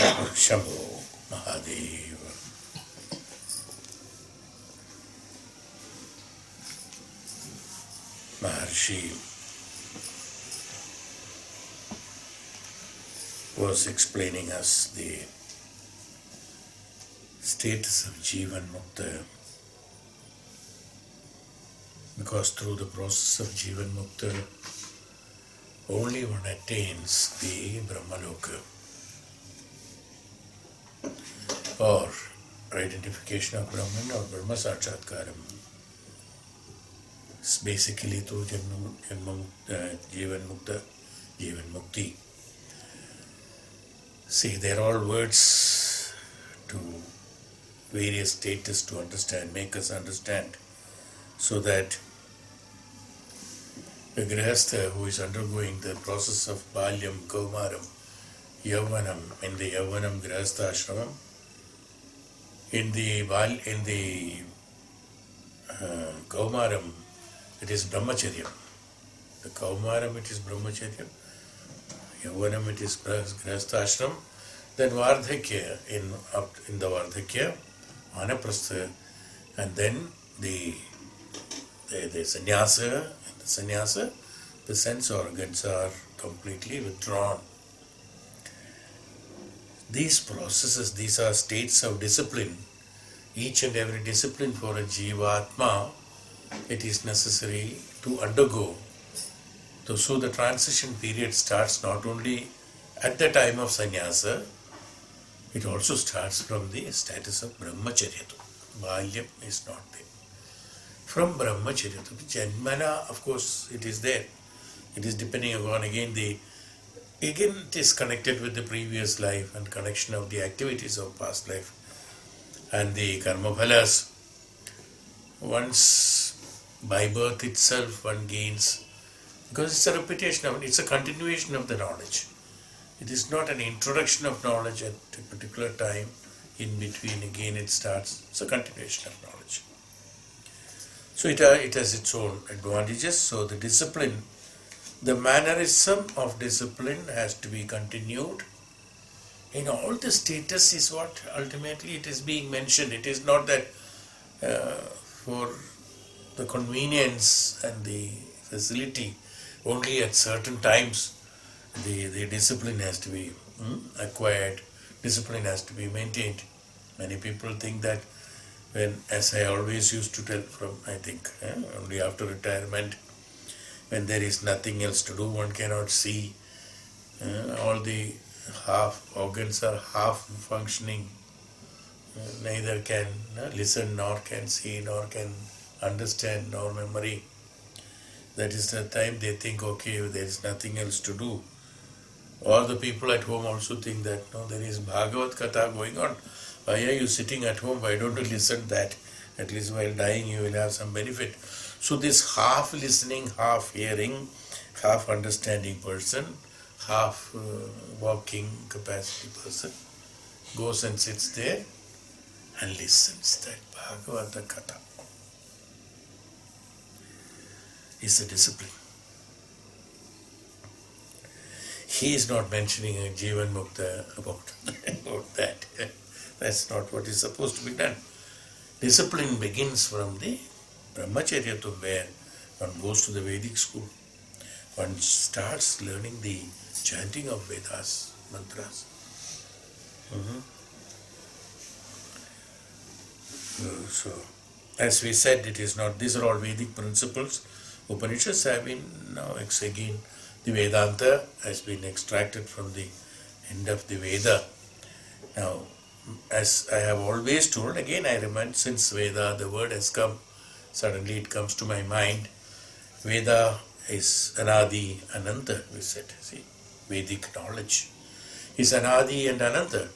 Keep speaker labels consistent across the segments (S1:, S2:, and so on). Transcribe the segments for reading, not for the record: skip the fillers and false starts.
S1: Shambho Mahadev. Maharshi was explaining us the status of Jivanmukta, because through the process of Jivanmukta only one attains the Brahmaloka, or identification of Brahman or Brahma Sakshatkaram. It's basically through Jivanmukta, Jivanmukti. See, they're all words to various status to understand, make us understand, so that the Grihastha who is undergoing the process of Balyam, Kaumaram, Yauvanam, in the Yauvanam Grihastha Ashramam, in the Kaumaram, it is Brahmacharya. The Kaumaram, it is Brahmacharya. Yauvanam, it is Grihastha Ashram. Then Vardhakya, in the Vardhakya, Vanaprastha, and then the sannyasa. In the sannyasa, the sense organs are completely withdrawn. These processes, these are states of discipline. Each and every discipline for a Jivatma, it is necessary to undergo. So the transition period starts not only at the time of sannyasa, it also starts from the status of Brahmacharya. Balyam is not there. From Brahmacharya to Janmana, of course, it is there. It is depending upon, again, it is connected with the previous life and connection of the activities of past life and the karma phalas. Once by birth itself one gains, because it's a repetition of it, it's a continuation of the knowledge. It is not an introduction of knowledge at a particular time. In between, again, it starts. It's a continuation of knowledge. So it has its own advantages. So the discipline, the mannerism of discipline has to be continued. In all the status is what ultimately it is being mentioned. It is not that for the convenience and the facility, only at certain times the discipline has to be acquired, discipline has to be maintained. Many people think that when, as I always used to tell from, I think, only after retirement, when there is nothing else to do, one cannot see, all the half organs are half functioning, neither can listen, nor can see, nor can understand, nor memory. That is the time they think, okay, there is nothing else to do. Or the people at home also think that, no, there is Bhagavad Katha going on. Why are you sitting at home? Why don't you listen that? At least while dying you will have some benefit. So this half listening, half hearing, half understanding person, half walking capacity person goes and sits there and listens that Bhagavad Katha. Is a discipline. He is not mentioning a Jivanmukta about that. That's not what is supposed to be done. Discipline begins from the Brahmacharya, to where one goes to the Vedic school. One starts learning the chanting of Vedas, mantras. So, as we said, it is not, these are all Vedic principles. Upanishads have been, now again, the Vedanta has been extracted from the end of the Veda. Now, as I have always told, again I remind, since Veda, the word has come, suddenly it comes to my mind. Veda is Anadi, Ananta, we said. See, Vedic knowledge is Anadi and Ananta.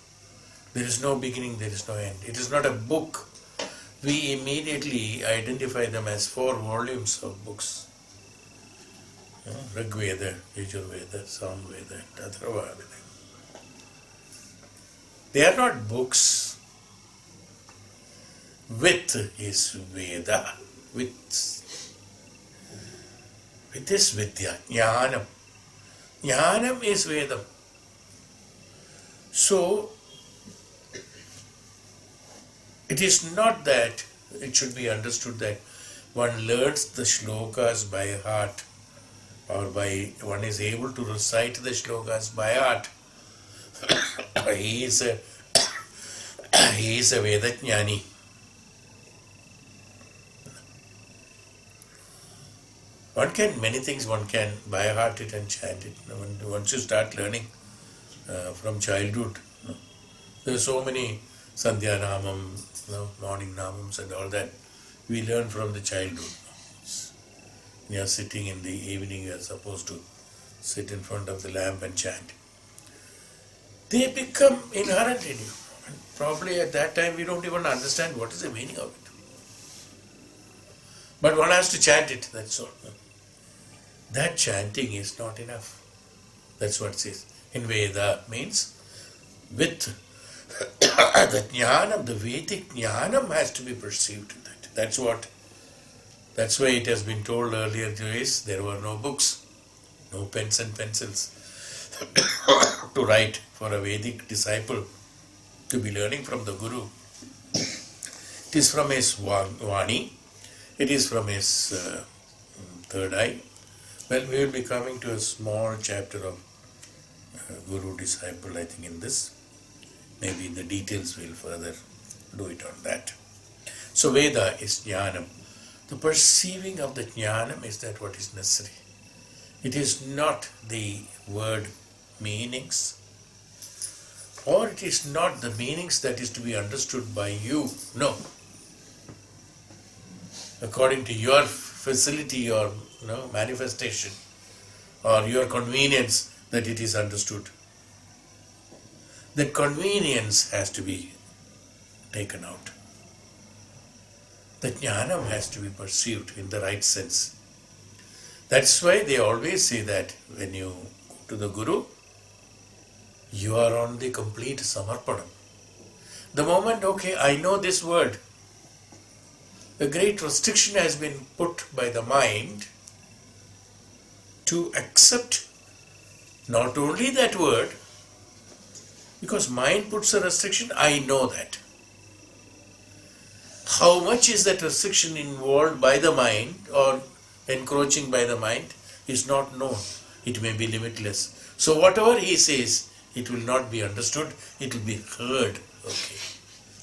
S1: There is no beginning, there is no end. It is not a book. We immediately identify them as 4 volumes of books. Rig Veda, Yajurveda, Samveda, and Atharva Veda. They are not books. With is Veda. With is Vidya, Jnanam. Jnanam is Vedam. So, It is not that it should be understood that one learns the shlokas by heart, or one is able to recite the shlokas by heart. he is a Vedajnani. Many things one can by heart it and chant it. Once you start learning from childhood, there are so many Sandhya Namam, morning Namams and all that we learn from the childhood. You are sitting in the evening, you are supposed to sit in front of the lamp and chant. They become inherent in you. And probably at that time we don't even understand what is the meaning of it. But one has to chant it, that's all. That chanting is not enough. That's what it says. In Veda means with the jnanam, the Vedic jnanam has to be perceived in that. That's why it has been told earlier days there were no books, no pens and pencils to write for a Vedic disciple to be learning from the Guru. It is from his Vani, it is from his third eye. Well, we will be coming to a small chapter of Guru disciple, I think, in this. Maybe in the details we'll further do it on that. So Veda is jnanam. The perceiving of the jnanam is that what is necessary. It is not the word meanings, or it is not the meanings that is to be understood by you. No. According to your facility or manifestation or your convenience that it is understood. That convenience has to be taken out. The jnanam has to be perceived in the right sense. That's why they always say that when you go to the Guru, you are on the complete samarpanam. The moment, I know this word, a great restriction has been put by the mind to accept not only that word, because mind puts a restriction, I know that. How much is that restriction involved by the mind or encroaching by the mind is not known. It may be limitless. So whatever he says, it will not be understood, it will be heard,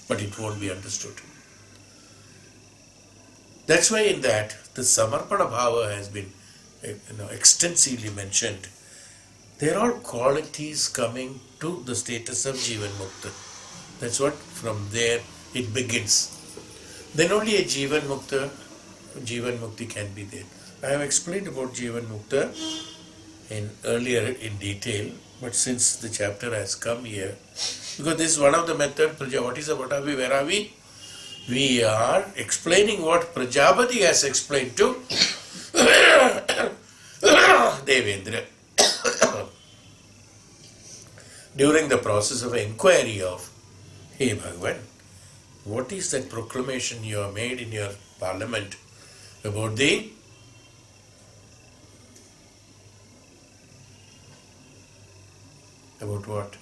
S1: but it won't be understood. That's why in that, the Samarpana Bhava has been extensively mentioned. They are all qualities coming to the status of Jivanmukta. That's what, from there it begins. Then only a Jivanmukti can be there. I have explained about Jivanmukta earlier in detail, but since the chapter has come here, because this is one of the methods, what is about where are we? We are explaining what Prajapati has explained to Devendra. During the process of inquiry of, hey Bhagavan, what is that proclamation you have made in your parliament about about what?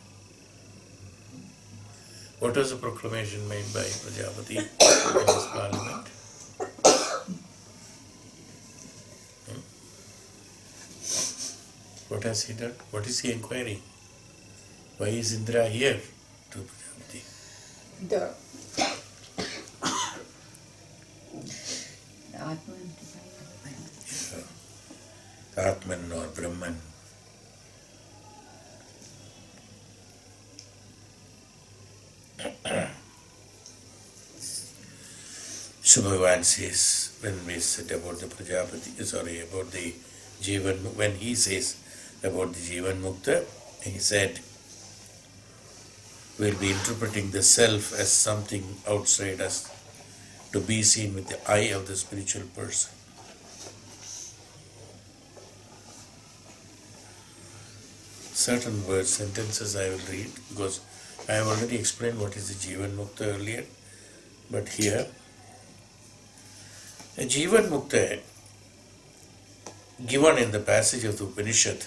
S1: What was the proclamation made by Prajapati in his parliament? What has he done? What is he inquiring? Why is Indra here to Prajapati?
S2: The
S1: Atman or Brahman. So Bhagavan says, when we said about the Prajapati, about the Jivan, when he says about the Jivanmukta, he said, we'll be interpreting the self as something outside us to be seen with the eye of the spiritual person. Certain words, sentences I will read, because I have already explained what is the Jivanmukta earlier, but here, a Jivanmukta given in the passage of the Upanishad,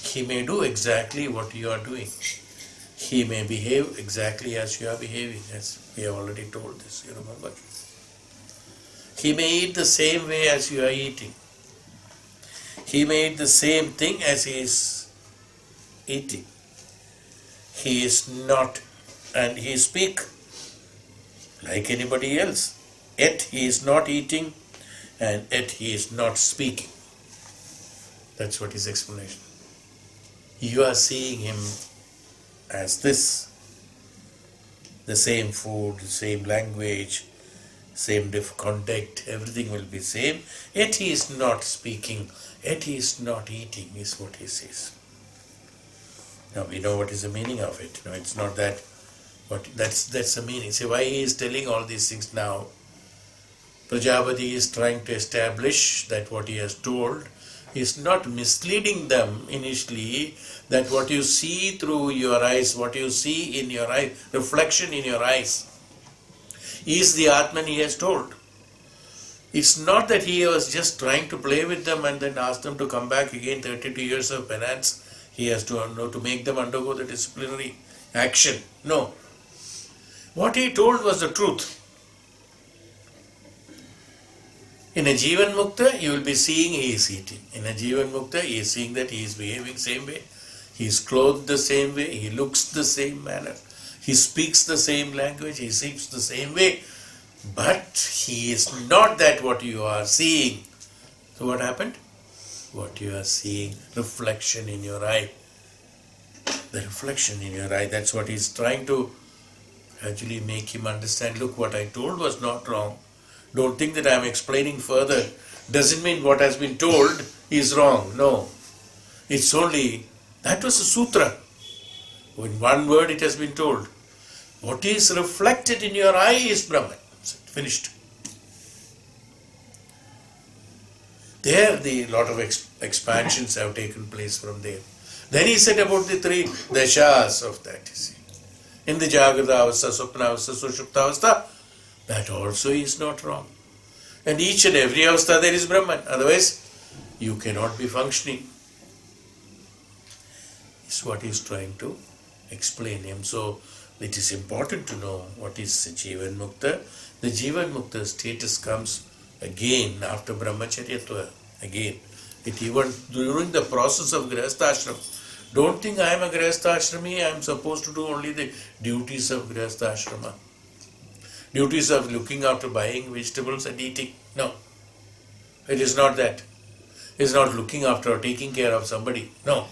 S1: he may do exactly what you are doing. He may behave exactly as you are behaving, as we have already told this, you remember. He may eat the same way as you are eating. He may eat the same thing as he is eating. He is not, and he speak like anybody else. Yet he is not eating, and yet he is not speaking. That's what his explanation. You are seeing him as this. The same food, the same language, same contact, everything will be same. Yet he is not speaking, yet he is not eating, is what he says. Now we know what is the meaning of it. No, it's not that. But that's the meaning. See why he is telling all these things now. Prajapati is trying to establish that what he has told is not misleading them initially, that what you see through your eyes, what you see in your eye, reflection in your eyes, is the Atman he has told. It's not that he was just trying to play with them and then ask them to come back again 32 years of penance. He has to make them undergo the disciplinary action. No. What he told was the truth. In a Jivanmukta, you will be seeing he is eating. In a Jivanmukta, he is seeing that he is behaving same way. He is clothed the same way. He looks the same manner. He speaks the same language. He speaks the same way. But he is not that what you are seeing. So what happened? What you are seeing, reflection in your eye. The reflection in your eye, that's what he's trying to actually make him understand. Look, what I told was not wrong. Don't think that I am explaining further. Doesn't mean what has been told is wrong. No. It's only, that was a sutra. In one word it has been told. What is reflected in your eye is Brahman. Finished. There the lot of expansions have taken place from there. Then he said about the three dashas of that, you see. In the Jagrata Avastha, Swapna Avastha, Sushupta Avastha, that also is not wrong. And each and every Avastha there is Brahman. Otherwise, you cannot be functioning. Is what he is trying to explain him. So, it is important to know what is Jivanmukta. The Jivanmukta status comes again after Brahmacharyatva. Again. It even during the process of Grihastha don't think I am a Grihastha I am supposed to do only the duties of Grihastha duties of looking after buying vegetables and eating. No. It is not that. It is not looking after or taking care of somebody. No.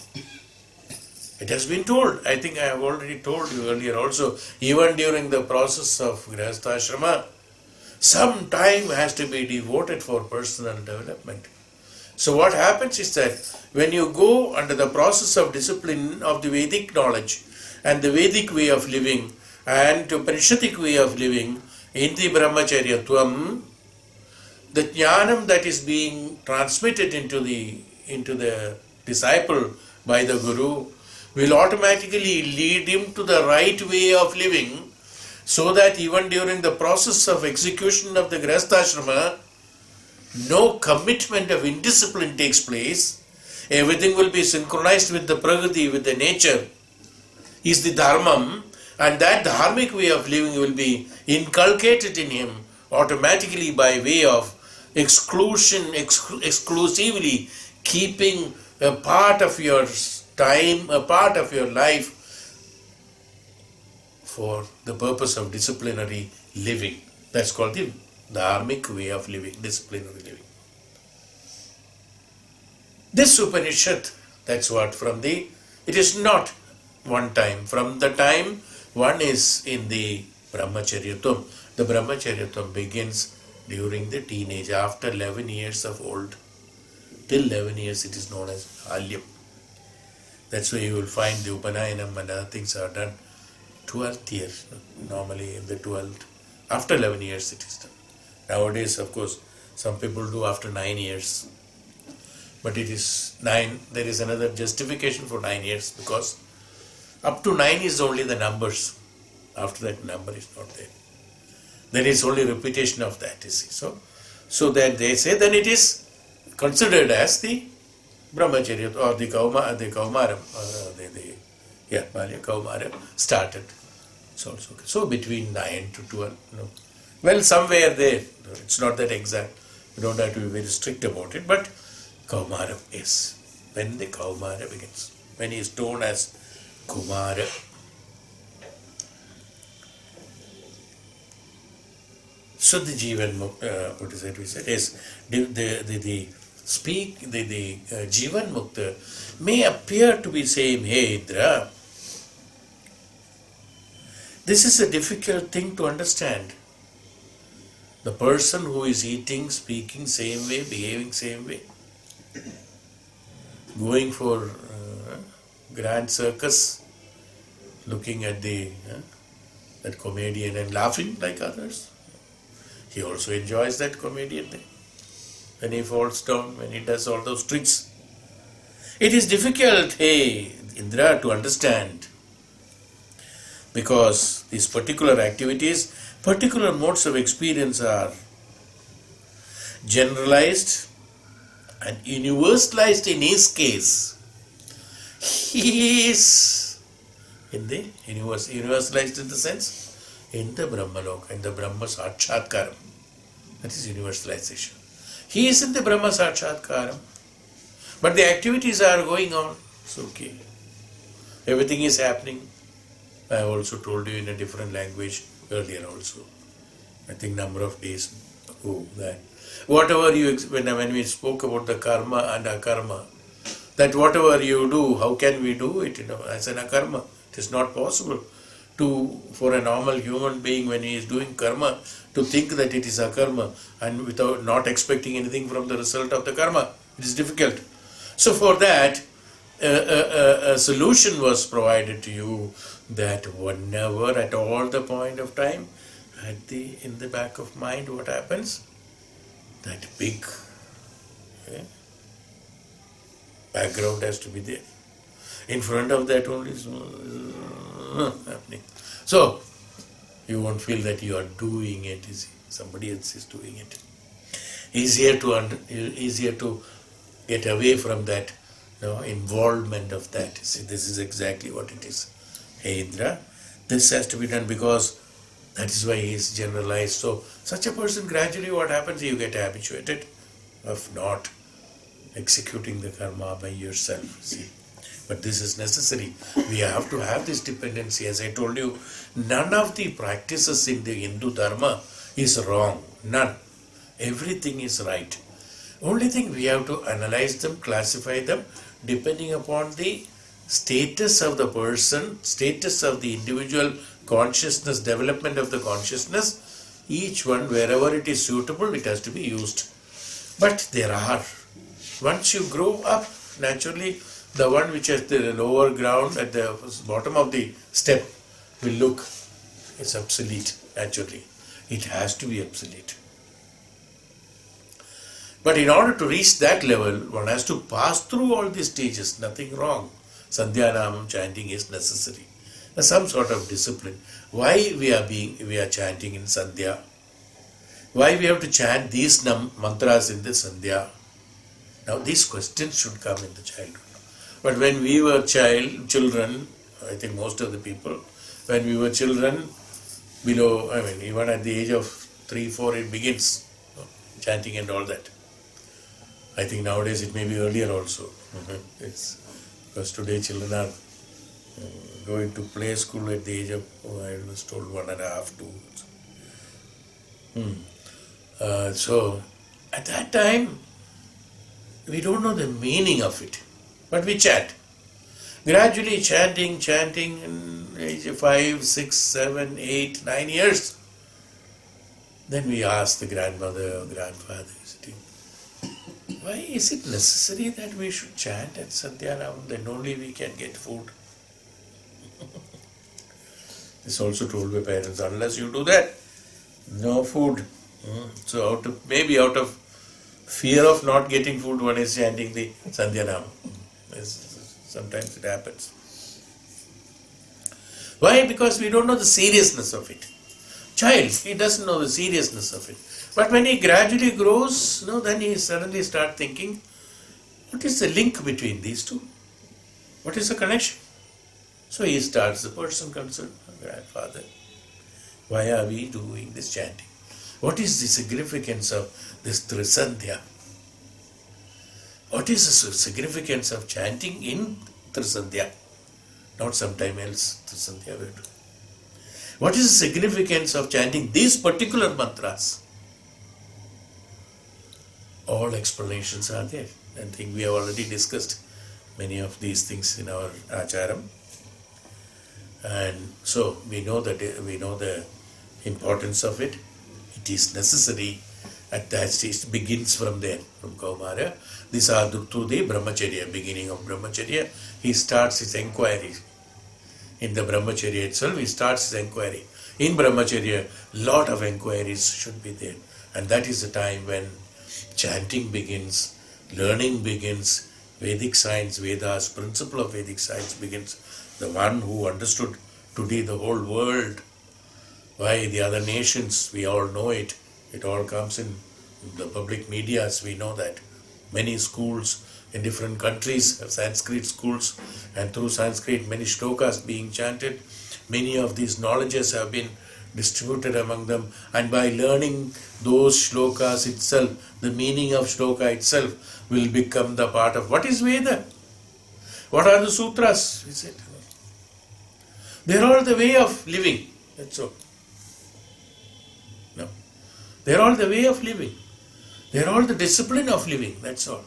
S1: It has been told. I think I have already told you earlier also. Even during the process of Grihastha some time has to be devoted for personal development. So what happens is that when you go under the process of discipline of the Vedic knowledge and the Vedic way of living and Upanishadic way of living in the Brahmacharyatvam, the jnanam that is being transmitted into the disciple by the Guru will automatically lead him to the right way of living, so that even during the process of execution of the Grihastha no commitment of indiscipline takes place. Everything will be synchronized with the Prakriti, with the nature, is the Dharmam, and that dharmic way of living will be inculcated in him automatically by way of exclusively keeping a part of your time, a part of your life for the purpose of disciplinary living. That's called the dharmic way of living, disciplinary living. This Upanishad, that's what it is not one time. From the time one is in the Brahmacharyatvam, the Brahmacharyatvam begins during the teenage, after 11 years of old. Till 11 years it is known as Alyam. That's why you will find the Upanayanam and other things are done 12th year, normally in the 12th. After 11 years it is done. Nowadays, of course, some people do after 9 years. But it is 9, there is another justification for 9 years, because up to 9 is only the numbers. After that, number is not there. Then it's only repetition of that, you see. So that they say, then it is considered as the Brahmacharya or the Kaumaram, the Yeah, Balya Kaumara started. It's also okay. So between 9 to 12, well, somewhere there. It's not that exact. You don't have to be very strict about it, but Kaumara is when the Kaumara begins. When he is known as Kumara. So the Jivanmukta, what is it we said, is the Jivanmukta may appear to be saying, hey Indra, this is a difficult thing to understand. The person who is eating, speaking same way, behaving same way, going for grand circus, looking at that comedian and laughing like others. He also enjoys that comedian thing. When he falls down, when he does all those tricks. It is difficult, hey Indra, to understand, because these particular activities, particular modes of experience are generalized and universalized in his case. He is in the universalized in the sense in the Brahmaloka, in the Brahma Sakshatkaram. That is universalization. He is in the Brahma Sakshatkaram, but the activities are going on. It's okay. Everything is happening. I also told you in a different language earlier also. I think number of days ago that whatever you, when we spoke about the karma and akarma, that whatever you do, how can we do it as an akarma? It is not possible for a normal human being when he is doing karma to think that it is akarma and without not expecting anything from the result of the karma. It is difficult. So for that, a solution was provided to you that whenever at all the point of time, in the back of mind, what happens? That big background has to be there. In front of that only is happening. So, you won't feel that you are doing it, you see. Somebody else is doing it. Easier to get away from that involvement of that. See, this is exactly what it is. Hey Indra, this has to be done because that is why he is generalized. So, such a person gradually what happens, you get habituated of not executing the karma by yourself. See. But this is necessary. We have to have this dependency. As I told you, none of the practices in the Hindu Dharma is wrong. None. Everything is right. Only thing we have to analyze them, classify them, depending upon the status of the person, status of the individual consciousness, development of the consciousness. Each one, wherever it is suitable, it has to be used. But there are. Once you grow up, naturally, the one which is the lower ground at the bottom of the step will look, it's obsolete, naturally. It has to be obsolete. But in order to reach that level, one has to pass through all these stages, nothing wrong. Sandhyanamam chanting is necessary. Some sort of discipline. Why we are chanting in Sandhya? Why we have to chant these mantras in the Sandhya? Now these questions should come in the childhood. But when we were children, I think most of the people, when we were children, even at the age of 3, 4, it begins, chanting and all that. I think nowadays it may be earlier also. Because today children are going to play school at the age of, I was told 1.5, 2. So, at that time, we don't know the meaning of it. But we chant. Gradually chanting in age of 5, 6, 7, 8, 9 years. Then we ask the grandmother or grandfather, why is it necessary that we should chant at Sandhyanam? Then only we can get food. This also told by parents, unless you do that, no food. So maybe out of fear of not getting food, one is chanting the Sandhyanam. Sometimes it happens. Why? Because we don't know the seriousness of it. Child, he doesn't know the seriousness of it. But when he gradually grows, then he suddenly starts thinking, what is the link between these two? What is the connection? So he starts, the person concerned, grandfather, why are we doing this chanting? What is the significance of this Trisandhya? What is the significance of chanting in Trisandhya? Not sometime else, Trisandhya will do. What is the significance of chanting these particular mantras? All explanations are there. I think we have already discussed many of these things in our acharam. And so we know the importance of it. It is necessary at that stage. It begins from there, from Kaumara. These are through the Brahmacharya, beginning of Brahmacharya. He starts his inquiry. In the Brahmacharya itself, he starts his inquiry. In Brahmacharya, lot of inquiries should be there. And that is the time when chanting begins, learning begins, Vedic science, Vedas, principle of Vedic science begins. The one who understood today the whole world, why the other nations, we all know it. It all comes in the public medias, we know that. Many schools in different countries have Sanskrit schools, and through Sanskrit many shlokas being chanted. Many of these knowledges have been distributed among them, and by learning those shlokas itself, the meaning of shloka itself will become the part of what is Veda. What are the sutras? We said, they're all the way of living. That's all. No. They're all the way of living. They're all the discipline of living. That's all.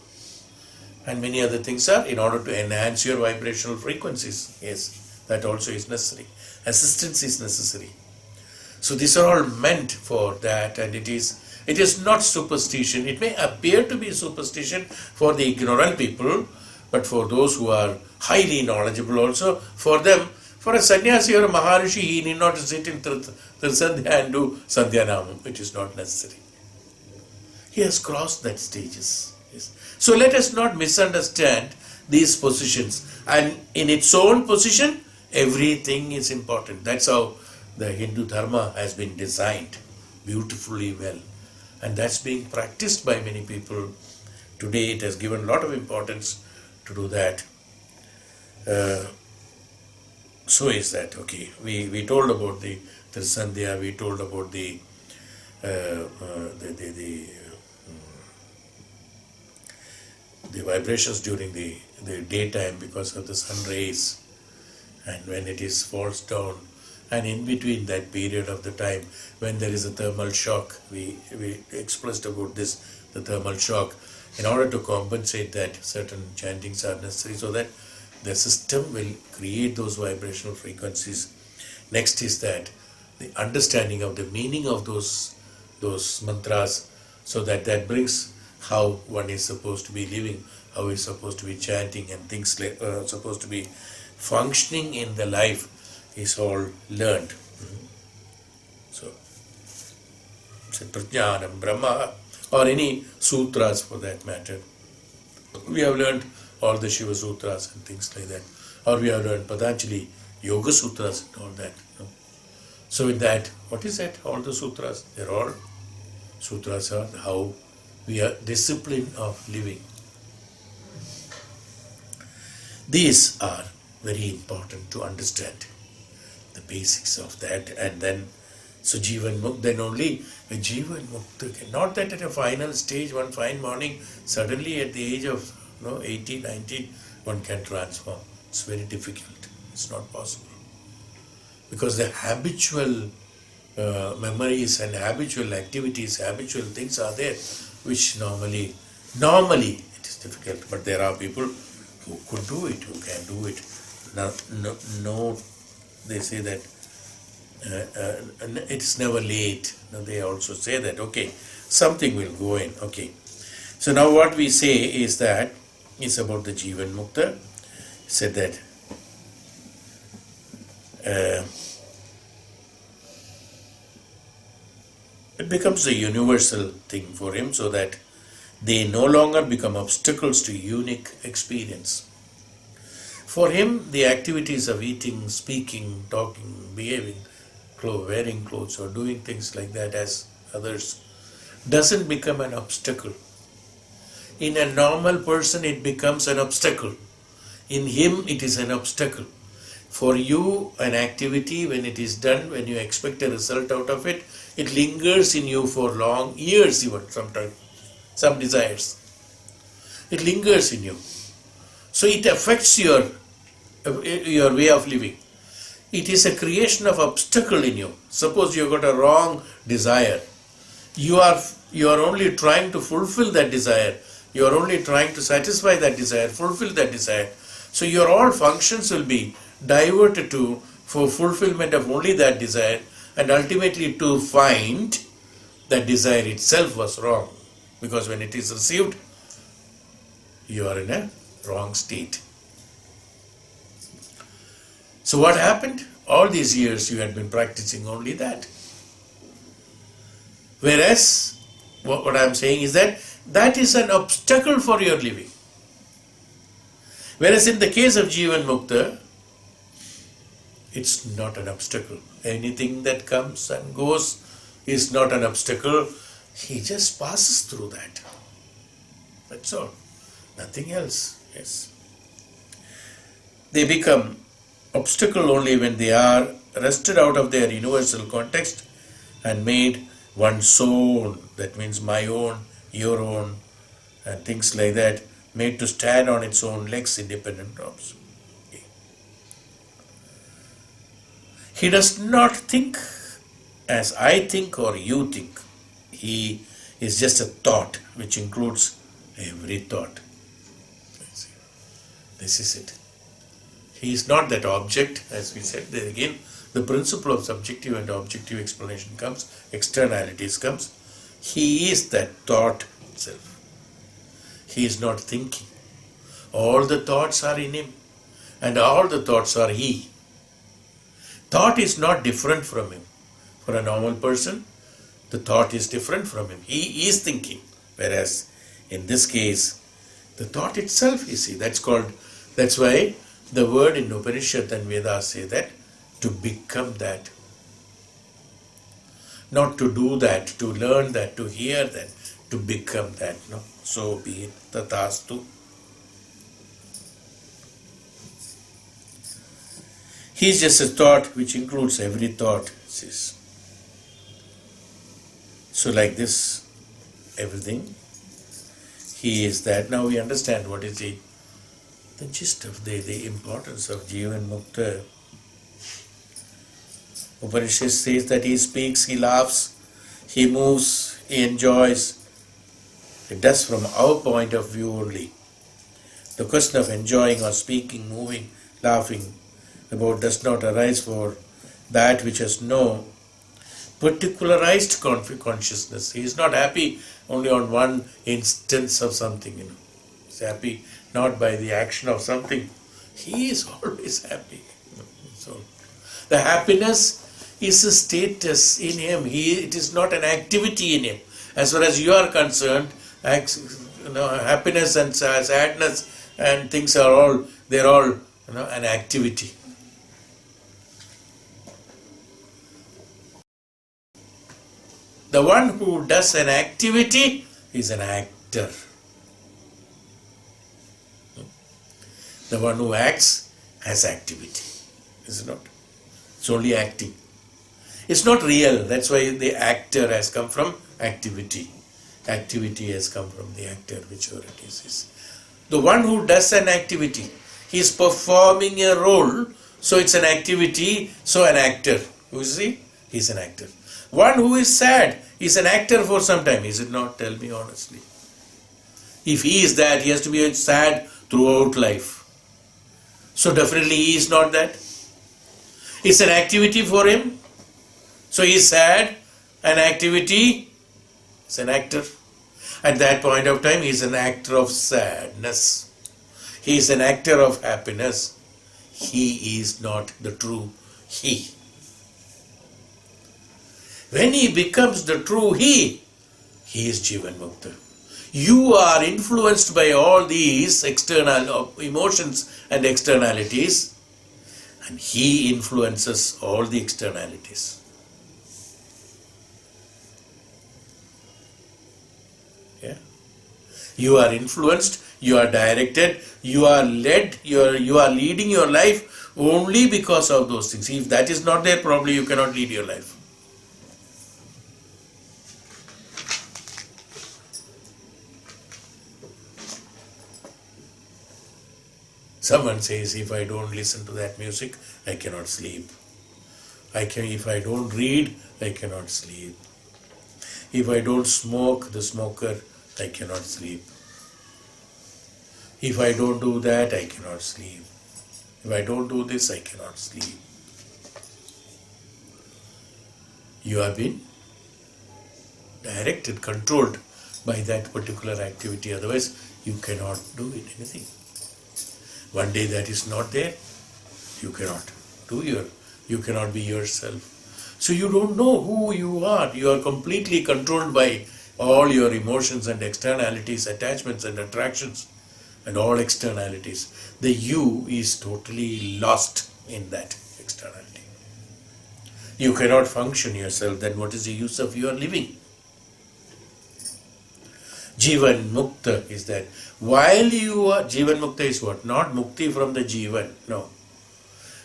S1: And many other things are in order to enhance your vibrational frequencies. Yes, that also is necessary. Assistance is necessary. So these are all meant for that, and it is not superstition. It may appear to be superstition for the ignorant people, but for those who are highly knowledgeable also, for them, for a sannyasi or a maharishi, he need not sit in Trisandhya and do Sandhyanamam. It is not necessary. He has crossed that stages. Yes. So let us not misunderstand these positions. And in its own position, everything is important. That's how the Hindu Dharma has been designed beautifully well. And that's being practiced by many people. Today it has given a lot of importance to do that. So is that, okay. We told about the Trisandhya, we told about the vibrations during the daytime because of the sun rays, and when it falls down, and in between that period of the time when there is a thermal shock, we expressed about this, the thermal shock. In order to compensate that, certain chantings are necessary so that the system will create those vibrational frequencies. Next is that the understanding of the meaning of those mantras, so that brings how one is supposed to be living, how is supposed to be chanting, and things supposed to be functioning in the life is all learned. So, Prajnanam, Brahma, or any sutras for that matter. We have learned all the Shiva Sutras and things like that. Or we have learned Patanjali Yoga Sutras and all that. So in that, what is that? All the sutras, they're all sutras are how we are discipline of living. These are very important to understand the basics of that, and then so Jivanmukta, then only a Jivanmukta, not that at a final stage, one fine morning, suddenly at the age of 18, 19, one can transform. It's very difficult. It's not possible. Because the habitual memories and habitual activities, habitual things are there, which normally it is difficult. But there are people who could do it, who can do it. Now, no, they say that it's never late. Now, they also say that, okay, something will go in, okay. So now what we say is that, it's about the Jivanmukta. Said that it becomes a universal thing for him, so that they no longer become obstacles to unique experience. For him, the activities of eating, speaking, talking, behaving, wearing clothes, or doing things like that as others doesn't become an obstacle. In a normal person, it becomes an obstacle. In him, it is an obstacle. For you, an activity, when it is done, when you expect a result out of it, it lingers in you for long years, even sometimes. Some desires. It lingers in you. So it affects your way of living. It is a creation of obstacle in you. Suppose you got a wrong desire. You are only trying to fulfill that desire. You are only trying to satisfy that desire, fulfill that desire. So your all functions will be diverted to for fulfillment of only that desire, and ultimately to find that desire itself was wrong. Because when it is received, you are in a wrong state. So what happened? All these years you had been practicing only that. Whereas, what I am saying is that is an obstacle for your living. Whereas in the case of Jivanmukta, it's not an obstacle. Anything that comes and goes is not an obstacle. He just passes through that. That's all. Nothing else. Yes. They become obstacle only when they are wrested out of their universal context and made one's own. That means my own, your own, and things like that, made to stand on its own legs, independent of. He does not think as I think or you think. He is just a thought which includes every thought. This is it. He is not that object, as we said. There again, the principle of subjective and objective explanation comes, externalities comes. He is that thought itself. He is not thinking. All the thoughts are in him, and all the thoughts are he. Thought is not different from him. For a normal person, the thought is different from him. He is thinking. Whereas in this case, the thought itself, you see, that's why the word in Upanishad and Vedas say that, to become that. Not to do that, to learn that, to hear that, to become that. No? So be it. Tathastu. He is just a thought which includes every thought. So like this, everything, he is that. Now we understand what is the gist of the importance of Jivanmukta. Upanishad says that he speaks, he laughs, he moves, he enjoys. It does from our point of view only. The question of enjoying or speaking, moving, laughing about does not arise for that which has no particularized consciousness. He is not happy only on one instance of something. He is happy not by the action of something. He is always happy. So the happiness is a status in him. It is not an activity in him. As far as you are concerned, happiness and sadness and things are all an activity. The one who does an activity is an actor. The one who acts has activity, is it not? It's only acting. It's not real. That's why the actor has come from activity. Activity has come from the actor, whichever it is. The one who does an activity, he is performing a role, so it's an activity, so an actor. You see? He's an actor. One who is sad is an actor for some time, is it not? Tell me honestly. If he is that, he has to be sad throughout life. So definitely he is not that. It's an activity for him. So he is sad, an activity, is an actor. At that point of time, he is an actor of sadness. He is an actor of happiness. He is not the true he. When he becomes the true he is Jivanmukta. You are influenced by all these external emotions and externalities, and he influences all the externalities. Yeah. You are influenced, you are directed, you are led, you are leading your life only because of those things. If that is not there, probably you cannot lead your life. Someone says, if I don't listen to that music, I cannot sleep. If I don't read, I cannot sleep. If I don't smoke, the smoker, I cannot sleep. If I don't do that, I cannot sleep. If I don't do this, I cannot sleep. You have been directed, controlled by that particular activity. Otherwise, you cannot do anything. One day that is not there, you cannot you cannot be yourself. So you don't know who you are. You are completely controlled by all your emotions and externalities, attachments and attractions, and all externalities. The you is totally lost in that externality. You cannot function yourself, then what is the use of your living? Jivanmukta is that. While you are, Jivanmukta is what? Not mukti from the Jivan, no.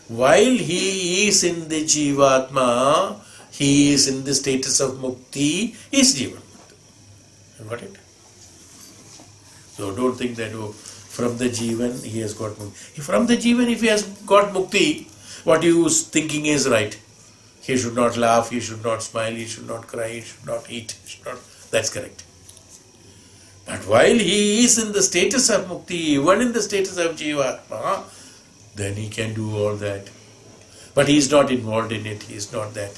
S1: While he is in the Jivatma, he is in the status of mukti, is Jivanmukta. You got it? So don't think that from the Jivan he has got mukti. From the Jivan, if he has got mukti, what you are thinking is right. He should not laugh, he should not smile, he should not cry, he should not eat, that's correct. But while he is in the status of mukti, even in the status of Jivatma, then he can do all that. But he is not involved in it, he is not that.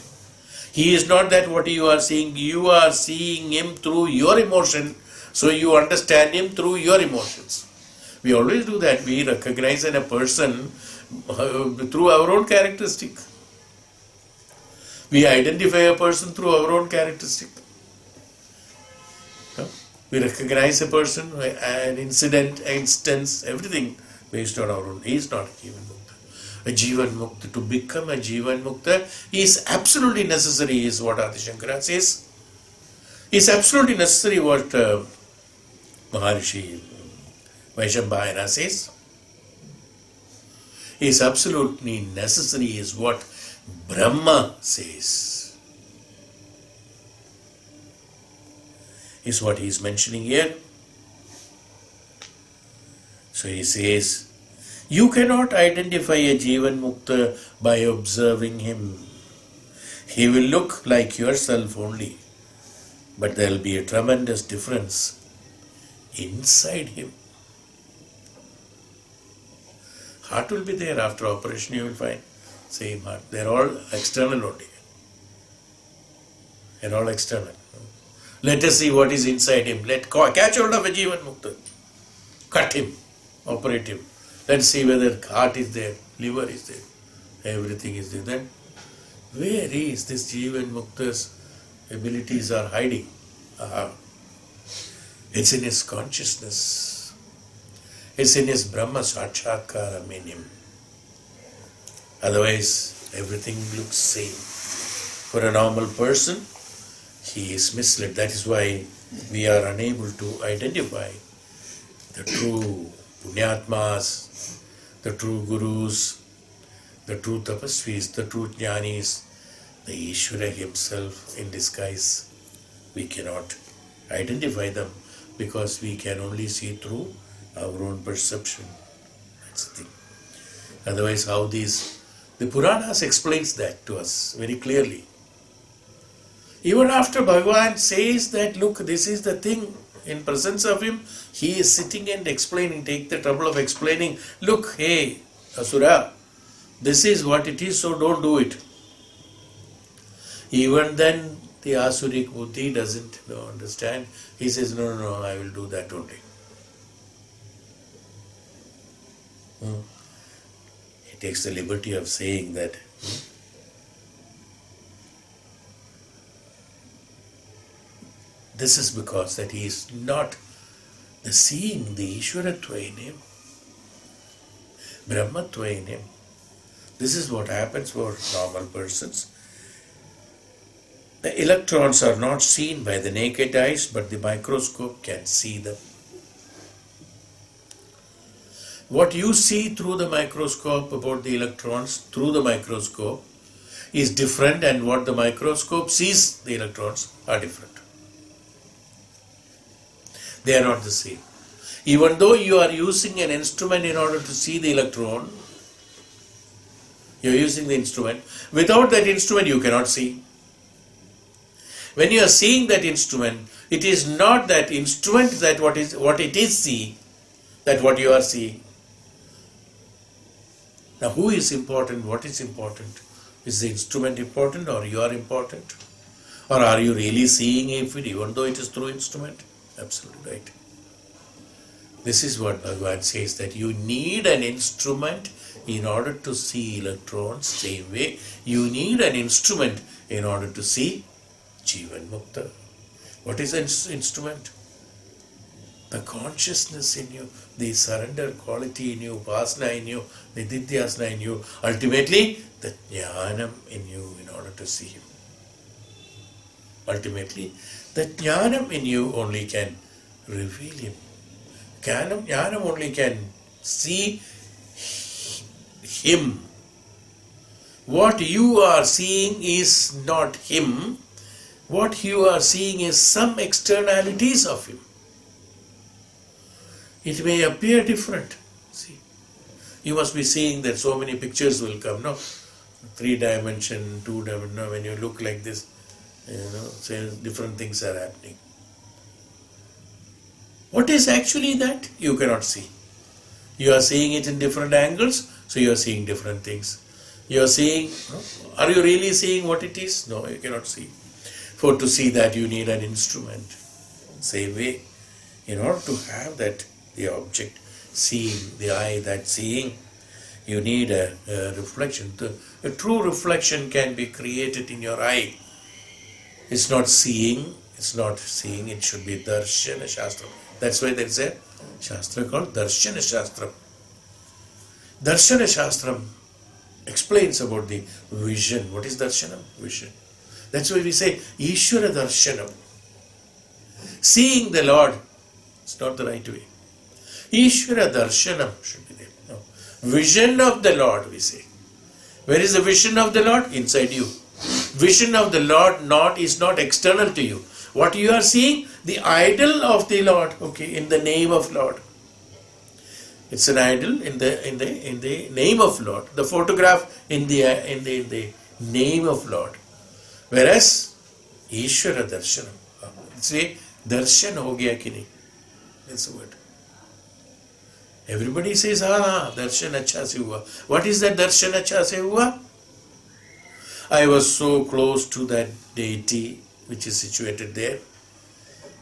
S1: He is not that what you are seeing. You are seeing him through your emotion, so you understand him through your emotions. We always do that. We recognize in a person through our own characteristic. We identify a person through our own characteristic. We recognize a person, an incident, instance, everything based on our own. He is not a Jivanmukta. A Jivanmukta, to become a Jivanmukta is absolutely necessary, is what Adi Shankara says. Is absolutely necessary what Maharishi Vaishambhayana says. Is absolutely necessary is what Brahma says. Is what he is mentioning here. So he says, you cannot identify a Jivanmukta by observing him. He will look like yourself only, but there will be a tremendous difference inside him. Heart will be there after operation, you will find same heart. They are all external only. They are all external. Let us see what is inside him. Catch hold of a Jivanmukta. Cut him. Operate him. Let's see whether heart is there, liver is there, everything is there. Then where is this Jivanmukta's abilities are hiding? It's in his consciousness. It's in his Brahma Sakshatkara in him. Otherwise, everything looks same. For a normal person, he is misled. That is why we are unable to identify the true Punyatmas, the true Gurus, the true Tapasvis, the true Jnanis, the Ishvara himself in disguise. We cannot identify them because we can only see through our own perception. That's the thing. Otherwise, how the Puranas explains that to us very clearly. Even after Bhagavan says that, look, this is the thing, in presence of him, he is sitting and explaining, take the trouble of explaining, look, hey, Asura, this is what it is, so don't do it. Even then, the Asuric Buddhi doesn't understand. He says, no, I will do that only. He takes the liberty of saying that. This is because that he is not seeing the Ishwaratva in him, Brahmatva in him. This is what happens for normal persons. The electrons are not seen by the naked eyes, but the microscope can see them. What you see through the microscope about the electrons through the microscope is different, and what the microscope sees the electrons are different. They are not the same. Even though you are using an instrument in order to see the electron, you are using the instrument. Without that instrument you cannot see. When you are seeing that instrument, it is not that instrument that what it is see, that what you are seeing. Now who is important? What is important? Is the instrument important, or you are important? Or are you really seeing it even though it is through instrument? Absolutely right. This is what Bhagavan says, that you need an instrument in order to see electrons. Same way, you need an instrument in order to see Jivanmukta. What is an instrument? The consciousness in you, the surrender quality in you, upasana in you, the nididhyasana in you, ultimately the jnanam in you in order to see Him. Ultimately, the jnanam in you only can reveal Him. Jnanam only can see Him. What you are seeing is not Him. What you are seeing is some externalities of Him. It may appear different. See, you must be seeing that so many pictures will come, no? 3-dimension, 2-dimension, no? When you look like this, say different things are happening. What is actually that? You cannot see. You are seeing it in different angles, so you are seeing different things. You are seeing, are you really seeing what it is? No, you cannot see. For to see that, you need an instrument. Same way, in order to have that, the object seeing, the eye that seeing, you need a reflection. A true reflection can be created in your eye. It's not seeing, it should be Darshana Shastra. That's why there is a Shastra called Darshana Shastra. Darshana Shastra explains about the vision. What is Darshanam? Vision. That's why we say Ishvara Darshanam. Seeing the Lord, it's not the right way. Ishvara Darshanam should be there. No. Vision of the Lord, we say. Where is the vision of the Lord? Inside you. Vision of the Lord is not external to you. What you are seeing, the idol of the Lord, okay, in the name of Lord. It's an idol in the name of Lord. The photograph in the name of Lord. Whereas Ishvara Darshanam. Say Darshan ho gaya ki nahi. That's the word. Everybody says, darshan acha se hua. What is that darshan acha se hua? I was so close to that deity which is situated there.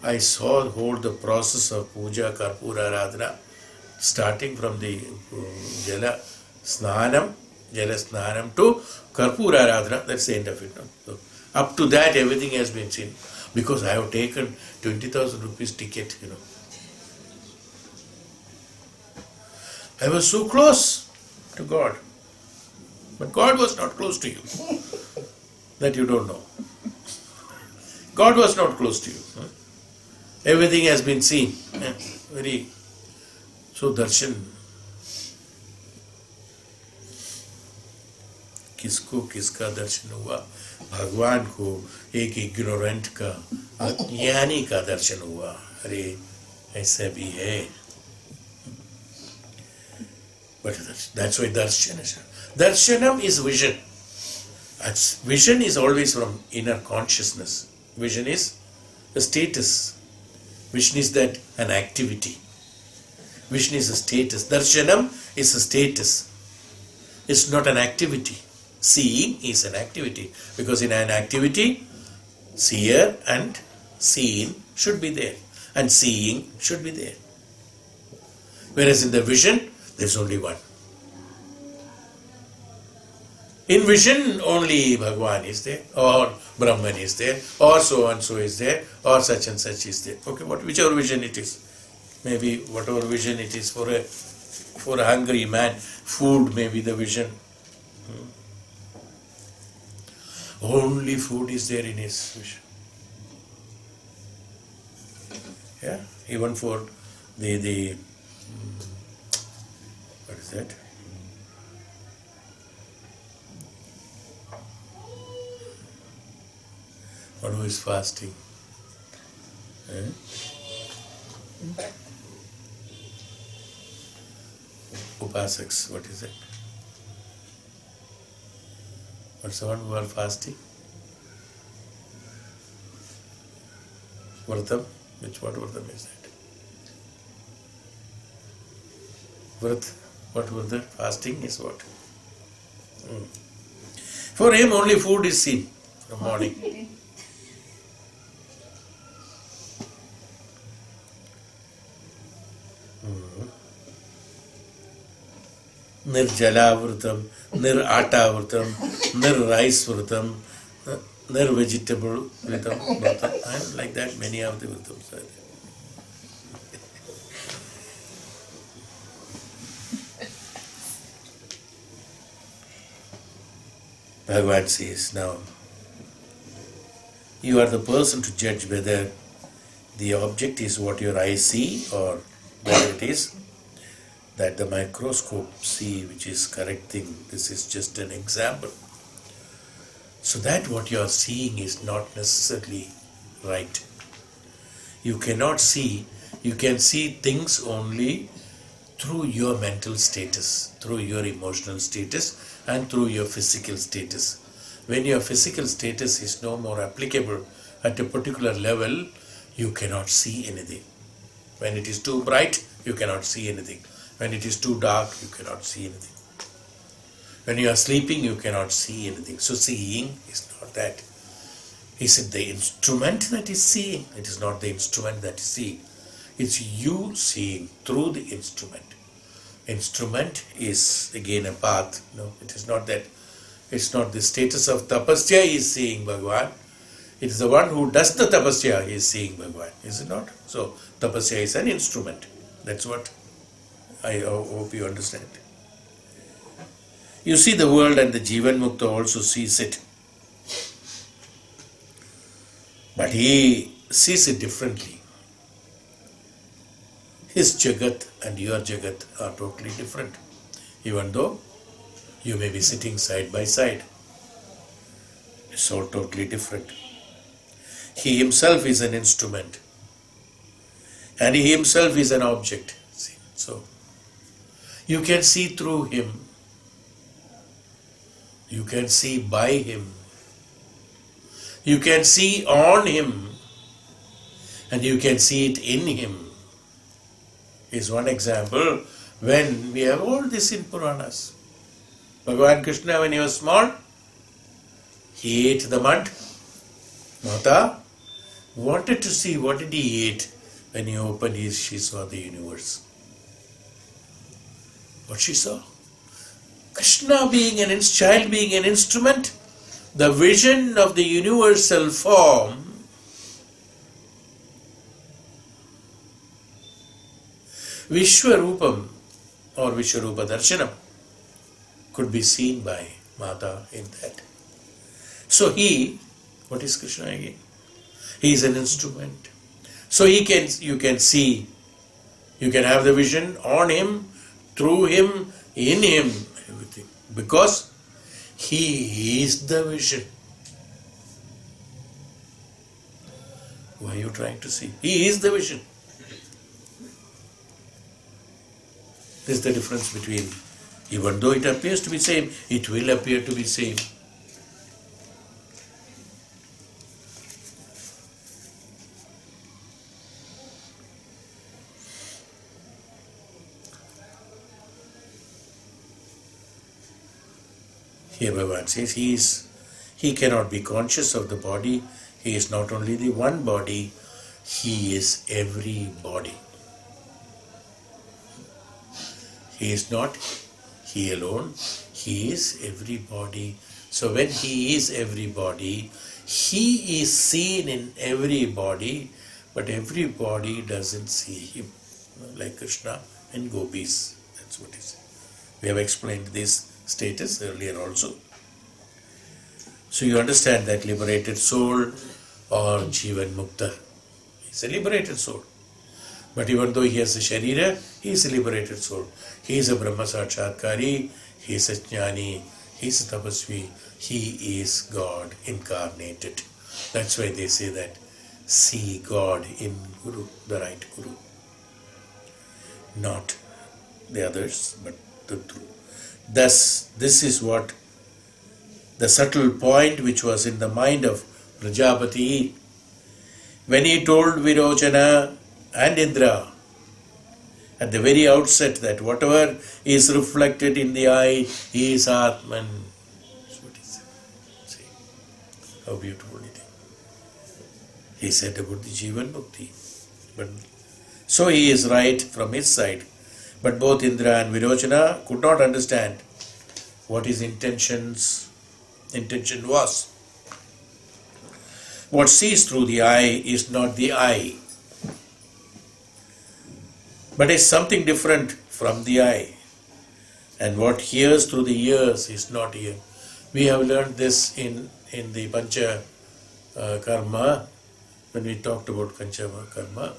S1: I saw the process of puja, karpura, aradhana, starting from the jala snanam to karpura aradhana. That's the end of it. No? So, up to that, everything has been seen. Because I have taken 20,000 rupees ticket, I was so close to God. But God was not close to you. That you don't know. God was not close to you. Everything has been seen. So darshan. किसका दर्शन हुआ? भगवान को एक ignorant का, अज्ञानी का दर्शन हुआ. अरे ऐसा भी है. But that's why darshanam is vision. Vision is always from inner consciousness. Vision is a status. Vision is that an activity. Vision is a status. Darshanam is a status. It's not an activity. Seeing is an activity. Because in an activity, seer and seen should be there. And seeing should be there. Whereas in the vision, there's only one. In vision, only Bhagwan is there, or Brahman is there, or so and so is there, or such and such is there. Okay, whichever vision it is. Maybe whatever vision it is for a hungry man, food may be the vision. Only food is there in his vision. Yeah, even for the is that? One who is fasting. Eh? Upasaks, what is it? What's the one who are fasting? Vratam? What Vratam is that? Vrat, what Vrata? Fasting is what? For him only food is seen from morning. Nirjalavrutam, nir-ata-vratam, nir-rice-vratam, nir-vegetable-vratam. And like that, many of the vratams are there. Bhagavan says, now, you are the person to judge whether the object is what your eyes see or whether it is that the microscope see, which is correcting. This is just an example. So that what you are seeing is not necessarily right. You cannot see, you can see things only through your mental status, through your emotional status, and through your physical status. When your physical status is no more applicable at a particular level, you cannot see anything. When it is too bright, you cannot see anything. When it is too dark, you cannot see anything. When you are sleeping, you cannot see anything. So seeing is not that. Is it the instrument that is seeing? It is not the instrument that is seeing. It's you seeing through the instrument. Instrument is again a path. No, it is not that. It's not the status of tapasya is seeing Bhagavan. It is the one who does the tapasya is seeing Bhagavan. Is it not? So tapasya is an instrument. That's what I hope you understand. You see the world, and the Jivanmukta also sees it. But he sees it differently. His Jagat and your Jagat are totally different. Even though you may be sitting side by side. It's all totally different. He himself is an instrument. And he himself is an object. See? So, you can see through him. You can see by him. You can see on him. And you can see it in him. Is one example when we have all this in Puranas. Bhagavan Krishna, when he was small, he ate the mud. Mata wanted to see what did he eat. When he opened his, she saw the universe. What she saw? Krishna being an child, being an instrument, the vision of the universal form Vishwarupam or Vishwarupa Darshanam could be seen by Mata in that. So what is Krishna again? He is an instrument. So you can see, you can have the vision on him, through him, in him, everything. Because he is the vision. Why are you trying to see? He is the vision. This is the difference between, even though it appears to be same, it will appear to be same. Here Bhagavan says he cannot be conscious of the body. He is not only the one body, he is every body. He is not he alone, he is everybody. So when he is everybody, he is seen in everybody, but everybody doesn't see him. Like Krishna and gopis. That's what it is. We have explained this status earlier also. So you understand that liberated soul or Jivanmukta is a liberated soul. But even though he has a sharira, he is a liberated soul. He is a Brahma Sakshatkari, he is a Jnani, he is a Tapasvi, he is God incarnated. That's why they say that see God in Guru, the right Guru. Not the others, but the true. Thus, this is what the subtle point which was in the mind of Prajapati when he told Virochana and Indra at the very outset that whatever is reflected in the eye is Atman. That's what he said. See how beautiful it is. He said about the Jivanmukti. But so he is right from his side. But both Indra and Virochana could not understand what his intention was. What sees through the eye is not the eye, but is something different from the eye. And what hears through the ears is not ear. We have learned this in the Pancha Karma, when we talked about Pancha Karma,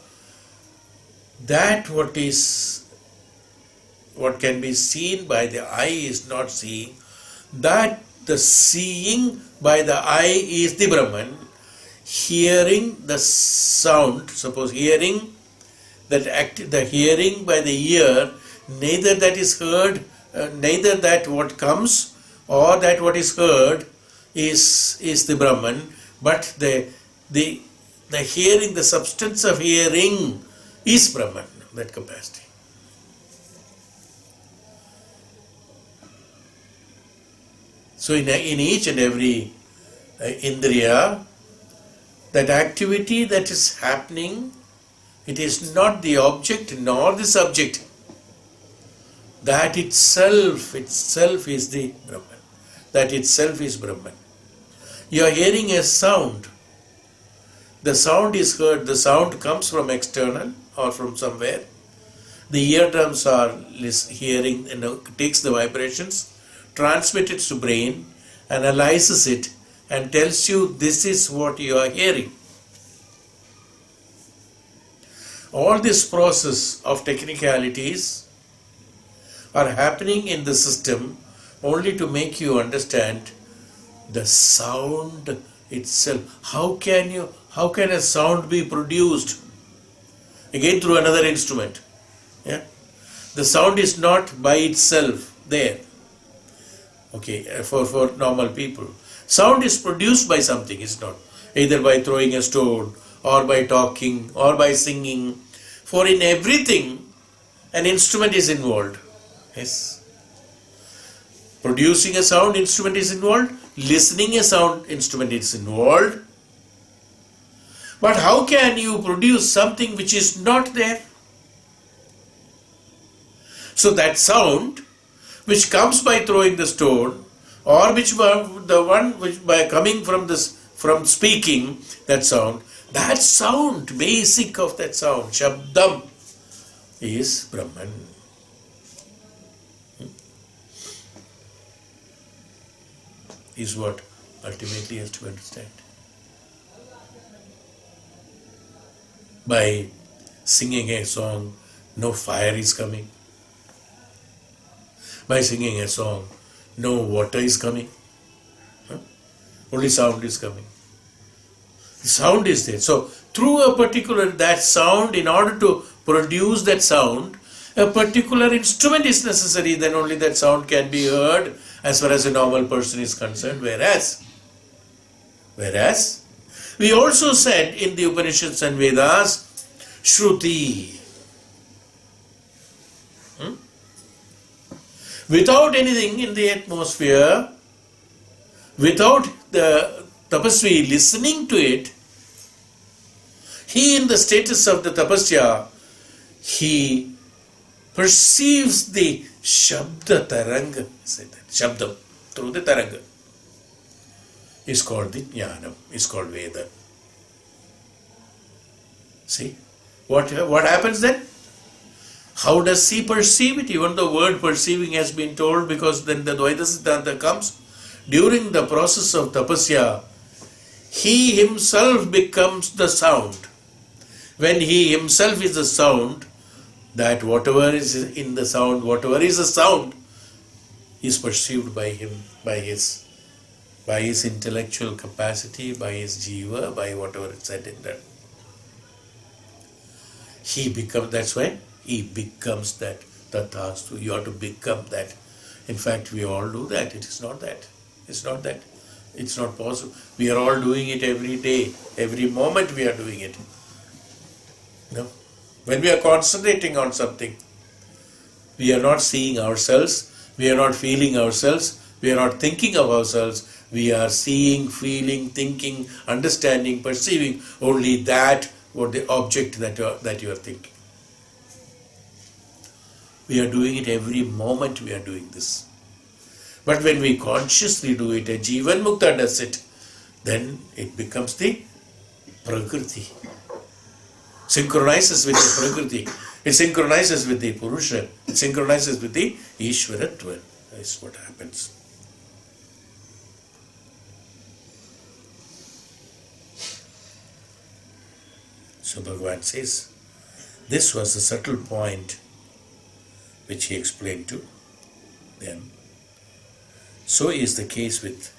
S1: that what can be seen by the eye is not seeing, that the seeing by the eye is the Brahman. Hearing the sound, suppose hearing the hearing by the ear, neither that is heard, neither that what comes or that what is heard is the Brahman, but the hearing, the substance of hearing is Brahman, that capacity. So in each and every indriya, that activity that is happening, it is not the object nor the subject. That itself is the Brahman. That itself is Brahman. You are hearing a sound. The sound is heard. The sound comes from external or from somewhere. The eardrums are hearing, takes the vibrations, transmits it to brain, analyzes it, and tells you this is what you are hearing. All this process of technicalities are happening in the system only to make you understand the sound itself. How can a sound be produced? Again through another instrument. Yeah? The sound is not by itself there. Okay, for normal people. Sound is produced by something, it's not. Either by throwing a stone, or by talking, or by singing. For in everything, an instrument is involved. Yes. Producing a sound instrument is involved. Listening a sound instrument is involved. But how can you produce something which is not there? So that sound, which comes by throwing the stone, or which by coming from speaking, that sound, basic of that sound, Shabdam, is Brahman. Is what ultimately has to understand. By singing a song, no fire is coming. By singing a song, no water is coming. Only sound is coming. The sound is there. So through that sound, in order to produce that sound, a particular instrument is necessary, then only that sound can be heard as far as a normal person is concerned. Whereas, we also said in the Upanishads and Vedas, Shruti. Without anything in the atmosphere, without the tapasvi listening to it, he in the status of the tapasya, he perceives the Shabda Taranga, Shabdam, through the Taranga. Is called the Jnanam, is called Veda. See, what happens then? How does he perceive it? Even the word perceiving has been told, because then the Dvaita Siddhanta comes. During the process of tapasya, he himself becomes the sound. When he himself is the sound, that whatever is in the sound, whatever is the sound, is perceived by him, by his intellectual capacity, by his jiva, by whatever is said in that. That's why he becomes that. Tathastu, you have to become that. In fact, we all do that. It is not that. It's not that. It's not possible. We are all doing it every day. Every moment we are doing it. No? When we are concentrating on something, we are not seeing ourselves, we are not feeling ourselves, we are not thinking of ourselves, we are seeing, feeling, thinking, understanding, perceiving only that, or the object that you are thinking. We are doing it every moment we are doing this. But when we consciously do it, a Jivanmukta does it, then it becomes the Prakriti. Synchronizes with the Prakriti. It synchronizes with the Purusha. It synchronizes with the Ishvaratva. That's what happens. So Bhagavan says, this was the subtle point which he explained to them. So is the case with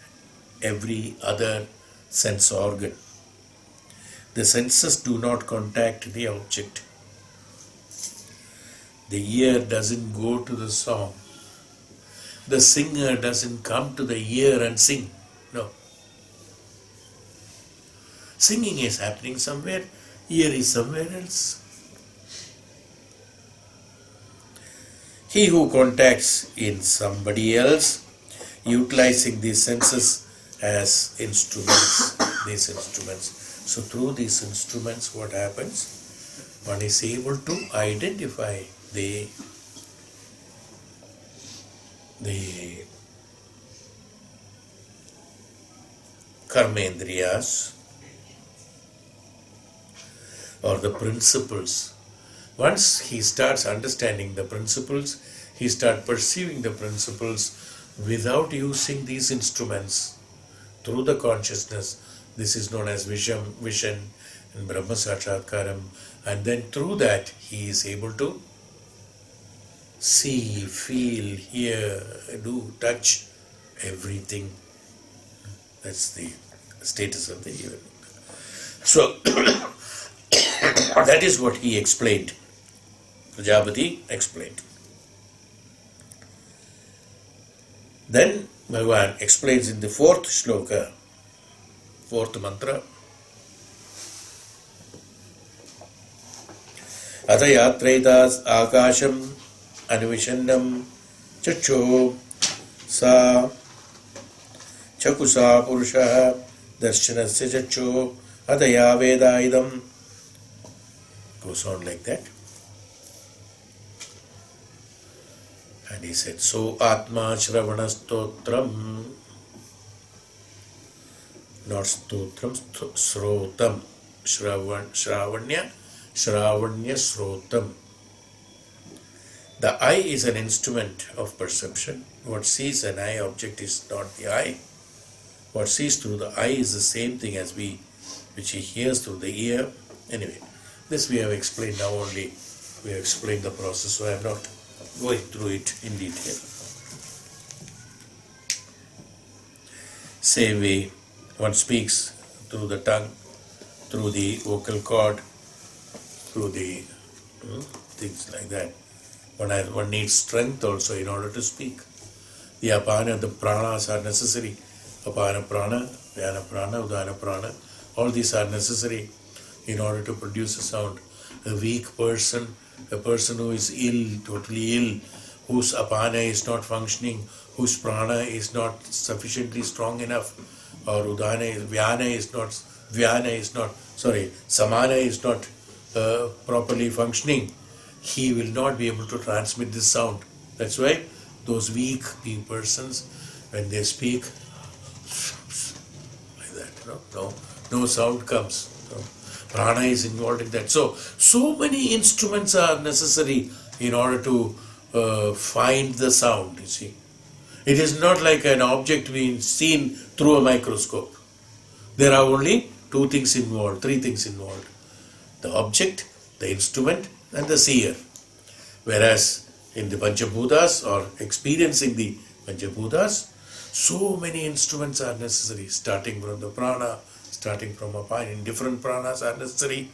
S1: every other sense organ. The senses do not contact the object. The ear doesn't go to the song. The singer doesn't come to the ear and sing. No. Singing is happening somewhere, ear is somewhere else. He who contacts in somebody else, utilizing these senses as instruments, So through these instruments, what happens? One is able to identify the karmendriyas or the principles. Once he starts understanding the principles, he starts perceiving the principles without using these instruments through the consciousness. This is known as vision and Brahma Sakshatkaram. And then through that, he is able to see, feel, hear, do, touch everything. That's the status of the event. So, that is what he explained. Prajapati explained. Then Bhagavan explains in the fourth shloka, fourth mantra. Atha yatraitas akasham anvishannam chacho sa chakusa purusha darshanasya chacho adaya veda idam. Goes on like that. And he said, so atma shravanastotram, not stotram, srotam, shravanya srotam. The eye is an instrument of perception. What sees an eye object is not the eye. What sees through the eye is the same thing as which he hears through the ear. Anyway, this we have explained now only. We have explained the process, so I am not going through it in detail. Same way, one speaks through the tongue, through the vocal cord, through the things like that. One needs strength also in order to speak. The apana, the pranas are necessary. Apana prana, vyana prana, udana prana, all these are necessary in order to produce a sound. A weak person, a person who is ill, totally ill, whose apana is not functioning, whose prana is not sufficiently strong enough, or samana is not properly functioning, he will not be able to transmit this sound. That's why those weak persons, when they speak like that, no sound comes. Prana is involved in that. So many instruments are necessary in order to find the sound, you see. It is not like an object being seen through a microscope. There are only three things involved. the object, the instrument, and the seer. Whereas in the Panchabhutas, or experiencing the Panchabhutas, so many instruments are necessary, starting from the prana, starting from in different pranas are necessary,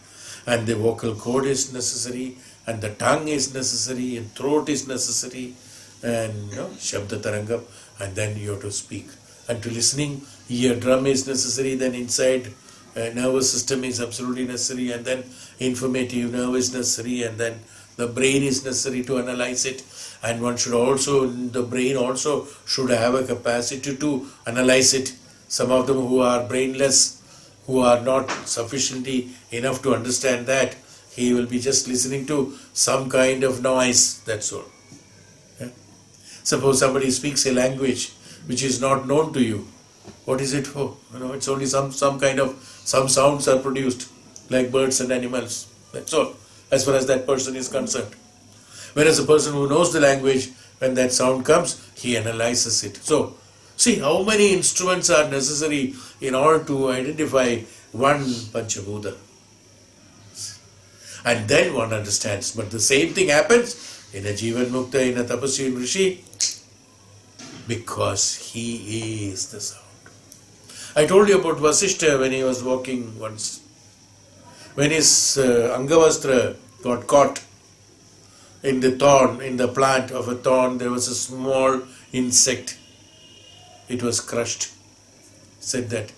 S1: and the vocal cord is necessary, and the tongue is necessary, and throat is necessary, and Shabda Tarangam, and then you have to speak. And to listening, eardrum is necessary, then inside nervous system is absolutely necessary, and then informative nerve is necessary, and then the brain is necessary to analyze it. And one should also, the brain also should have a capacity to analyze it. Some of them who are brainless, who are not sufficiently enough to understand that, he will be just listening to some kind of noise, that's all. Yeah? Suppose somebody speaks a language which is not known to you. What is it for? It's only some sounds are produced, like birds and animals. That's all, as far as that person is concerned. Whereas a person who knows the language, when that sound comes, he analyzes it. So, see how many instruments are necessary in order to identify one Panchabhuta. And then one understands. But the same thing happens in a Jivanmukta, in a Tapasvi, in Rishi, because he is the sound. I told you about Vasishtha when he was walking once. When his Angavastra got caught in the thorn, in the plant of a thorn, there was a small insect. It was crushed. Said that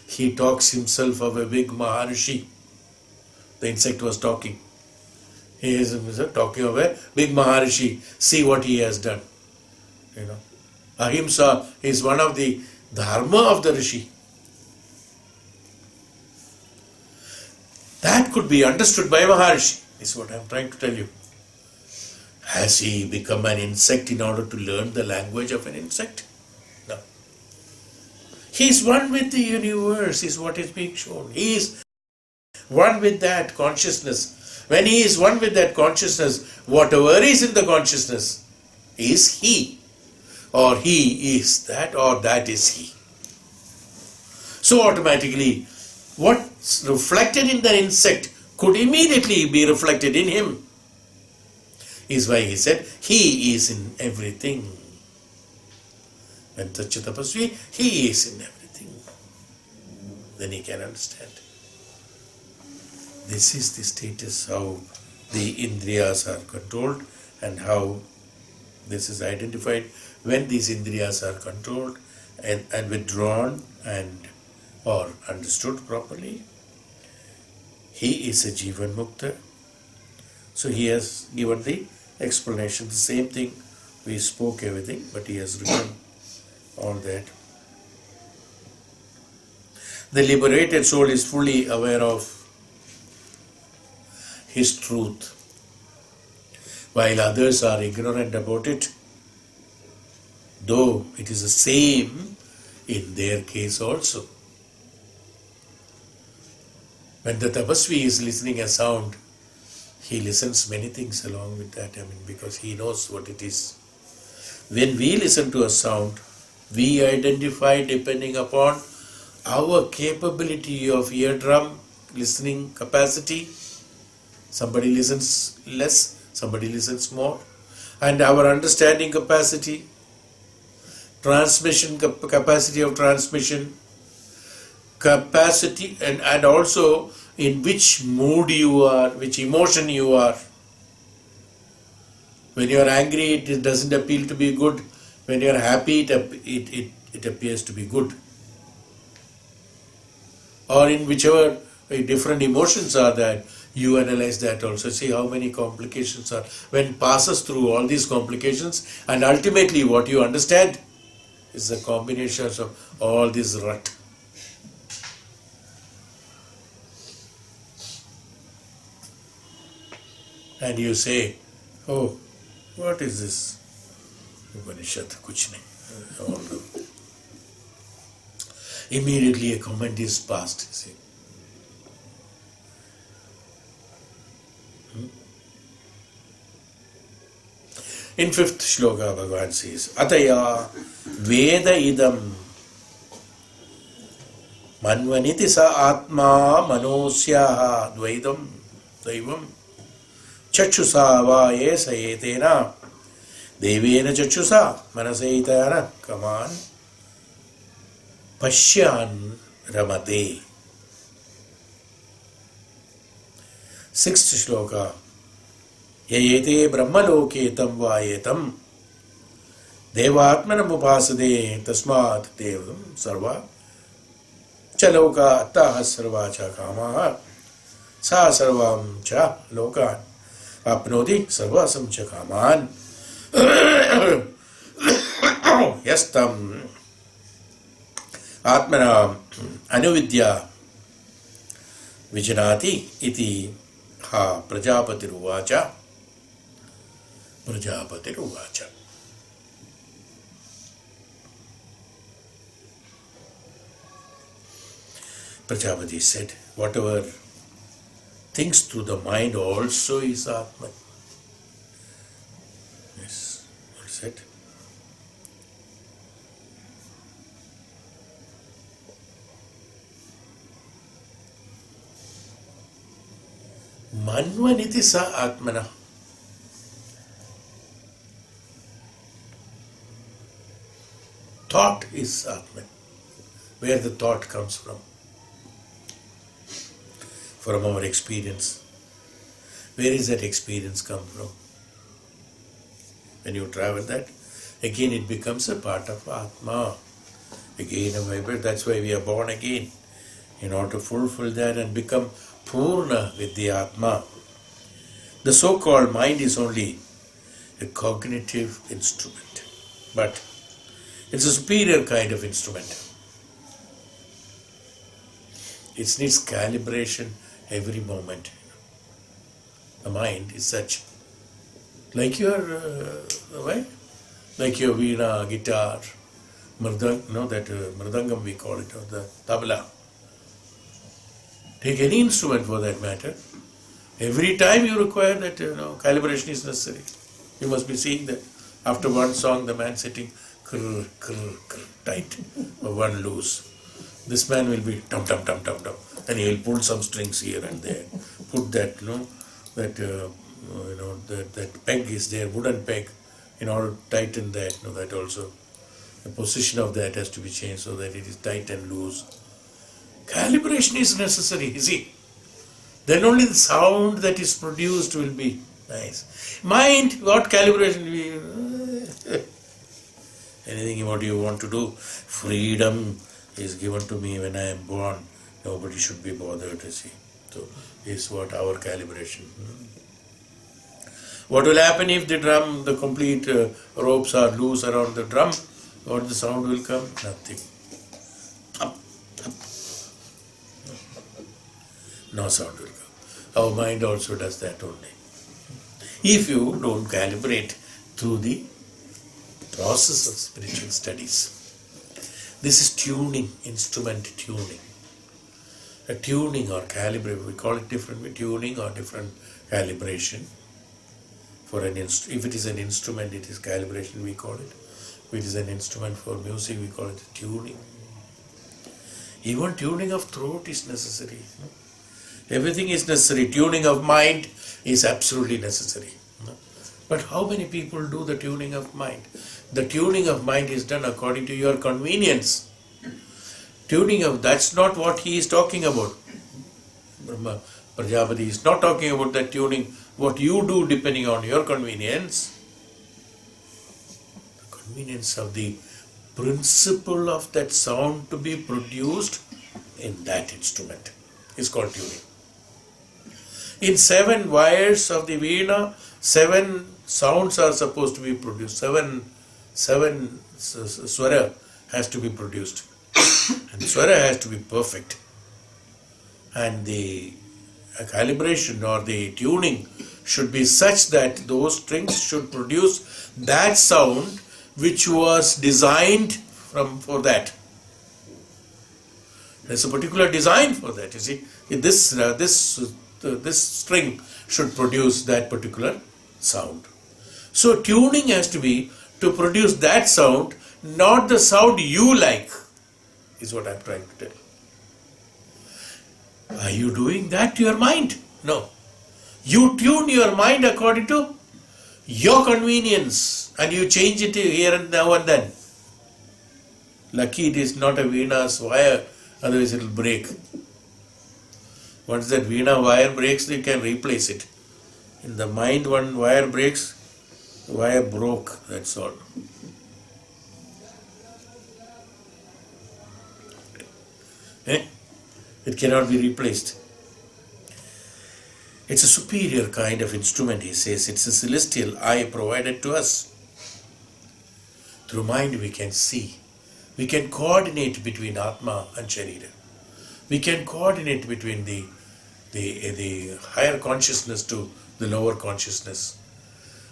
S1: he talks himself of a big Maharishi. The insect was talking. He is talking of a big Maharishi. See what he has done. Ahimsa is one of the dharma of the Rishi. That could be understood by Maharishi, is what I am trying to tell you. Has he become an insect in order to learn the language of an insect? No. He is one with the universe, is what is being shown. He is one with that consciousness. When he is one with that consciousness, whatever is in the consciousness is he. Or he is that, or that is he. So automatically, what's reflected in the insect could immediately be reflected in him. Is why he said, he is in everything. When Tacha Tapasvi, he is in everything. Then he can understand. This is the status, how the Indriyas are controlled, and how this is identified. When these Indriyas are controlled and withdrawn or understood properly, he is a Jivanmukta. So he has given the explanation, the same thing. We spoke everything, but he has written all that. The liberated soul is fully aware of his truth, while others are ignorant about it, though it is the same in their case also. When the Tapasvi is listening a sound, he listens many things along with that, because he knows what it is. When we listen to a sound, we identify depending upon our capability of eardrum listening capacity. Somebody listens less, somebody listens more. And our understanding capacity, transmission capacity of transmission, capacity, and also in which mood you are, which emotion you are. When you are angry, it doesn't appeal to be good. When you are happy, it appears to be good. Or in whichever different emotions are there, you analyze that also. See how many complications are. When passes through all these complications, and ultimately what you understand is the combinations of all this rut. And you say, oh, what is this? Upanishad, kuch nahi. Immediately a comment is passed, you see. In 5th shloka, Bhagavan says, Ataya Veda idam manvaniti sa atma manosyaha dvaidam Daivam Chachusa va yesa etena Devena Chachusa Manasaitana. Come on. Pashyan Ramade. Sixth shloka. Yayete brahmaloke tam vayetam devatmanam upasade tasmat devam sarva chaloka attaha sarva cha kamaha sa sarvam cha lokan apnoti sarvasam cha kaman yastam atmana anuvidya vijanati iti ha prajapatiruvacha. Prajapatiruvacha. Prajapati said, whatever thinks through the mind also is Atman. Yes, what is it? Manvaniti sa Atmana. Thought is Atman. Where the thought comes from? From our experience. Where is that experience come from? When you travel that, again it becomes a part of Atma. Again a vibrant. That's why we are born again. In order to fulfill that and become Purna with the Atma. The so-called mind is only a cognitive instrument. But it's a superior kind of instrument. It needs calibration every moment. The mind is such. Like your like your veena, guitar, mridangam we call it, or the tabla. Take any instrument for that matter. Every time you require that calibration is necessary. You must be seeing that after one song the man sitting krr, krr, krr, tight or one loose. This man will be tum tum tum tum tum, and he will pull some strings here and there. Put that that peg is there, wooden peg, in order to tighten that. That also the position of that has to be changed so that it is tight and loose. Calibration is necessary, you see. Then only the sound that is produced will be nice. Mind, what calibration? Anything what you want to do. Freedom is given to me when I am born. Nobody should be bothered, you see. So, this is what our calibration. What will happen if the drum, the complete ropes are loose around the drum? What the sound will come? Nothing. Up, up. No sound will come. Our mind also does that only. If you don't calibrate through the process of spiritual studies. This is tuning, instrument tuning. A tuning or calibration, we call it differently, tuning or different calibration. For an if it is an instrument, it is calibration, we call it. If it is an instrument for music, we call it tuning. Even tuning of throat is necessary. Everything is necessary. Tuning of mind is absolutely necessary. But how many people do the tuning of mind? The tuning of mind is done according to your convenience. That's not what he is talking about. Brahma Prajapati is not talking about that tuning, what you do depending on your convenience. The convenience of the principle of that sound to be produced in that instrument is called tuning. In 7 wires of the veena, 7 sounds are supposed to be produced. 7 swara has to be produced. And swara has to be perfect. And the calibration or the tuning should be such that those strings should produce that sound which was designed for that. There's a particular design for that, you see. This string should produce that particular sound. So tuning has to be to produce that sound, not the sound you like, is what I'm trying to tell. Are you doing that to your mind? No. You tune your mind according to your convenience and you change it here and now and then. Lucky it is not a Veena's wire, otherwise it will break. Once that Veena wire breaks, you can replace it. In the mind, one wire breaks, the wire broke, that's all. It cannot be replaced. It's a superior kind of instrument, he says. It's a celestial eye provided to us. Through mind we can see. We can coordinate between Atma and Sharira. We can coordinate between the higher consciousness to the lower consciousness.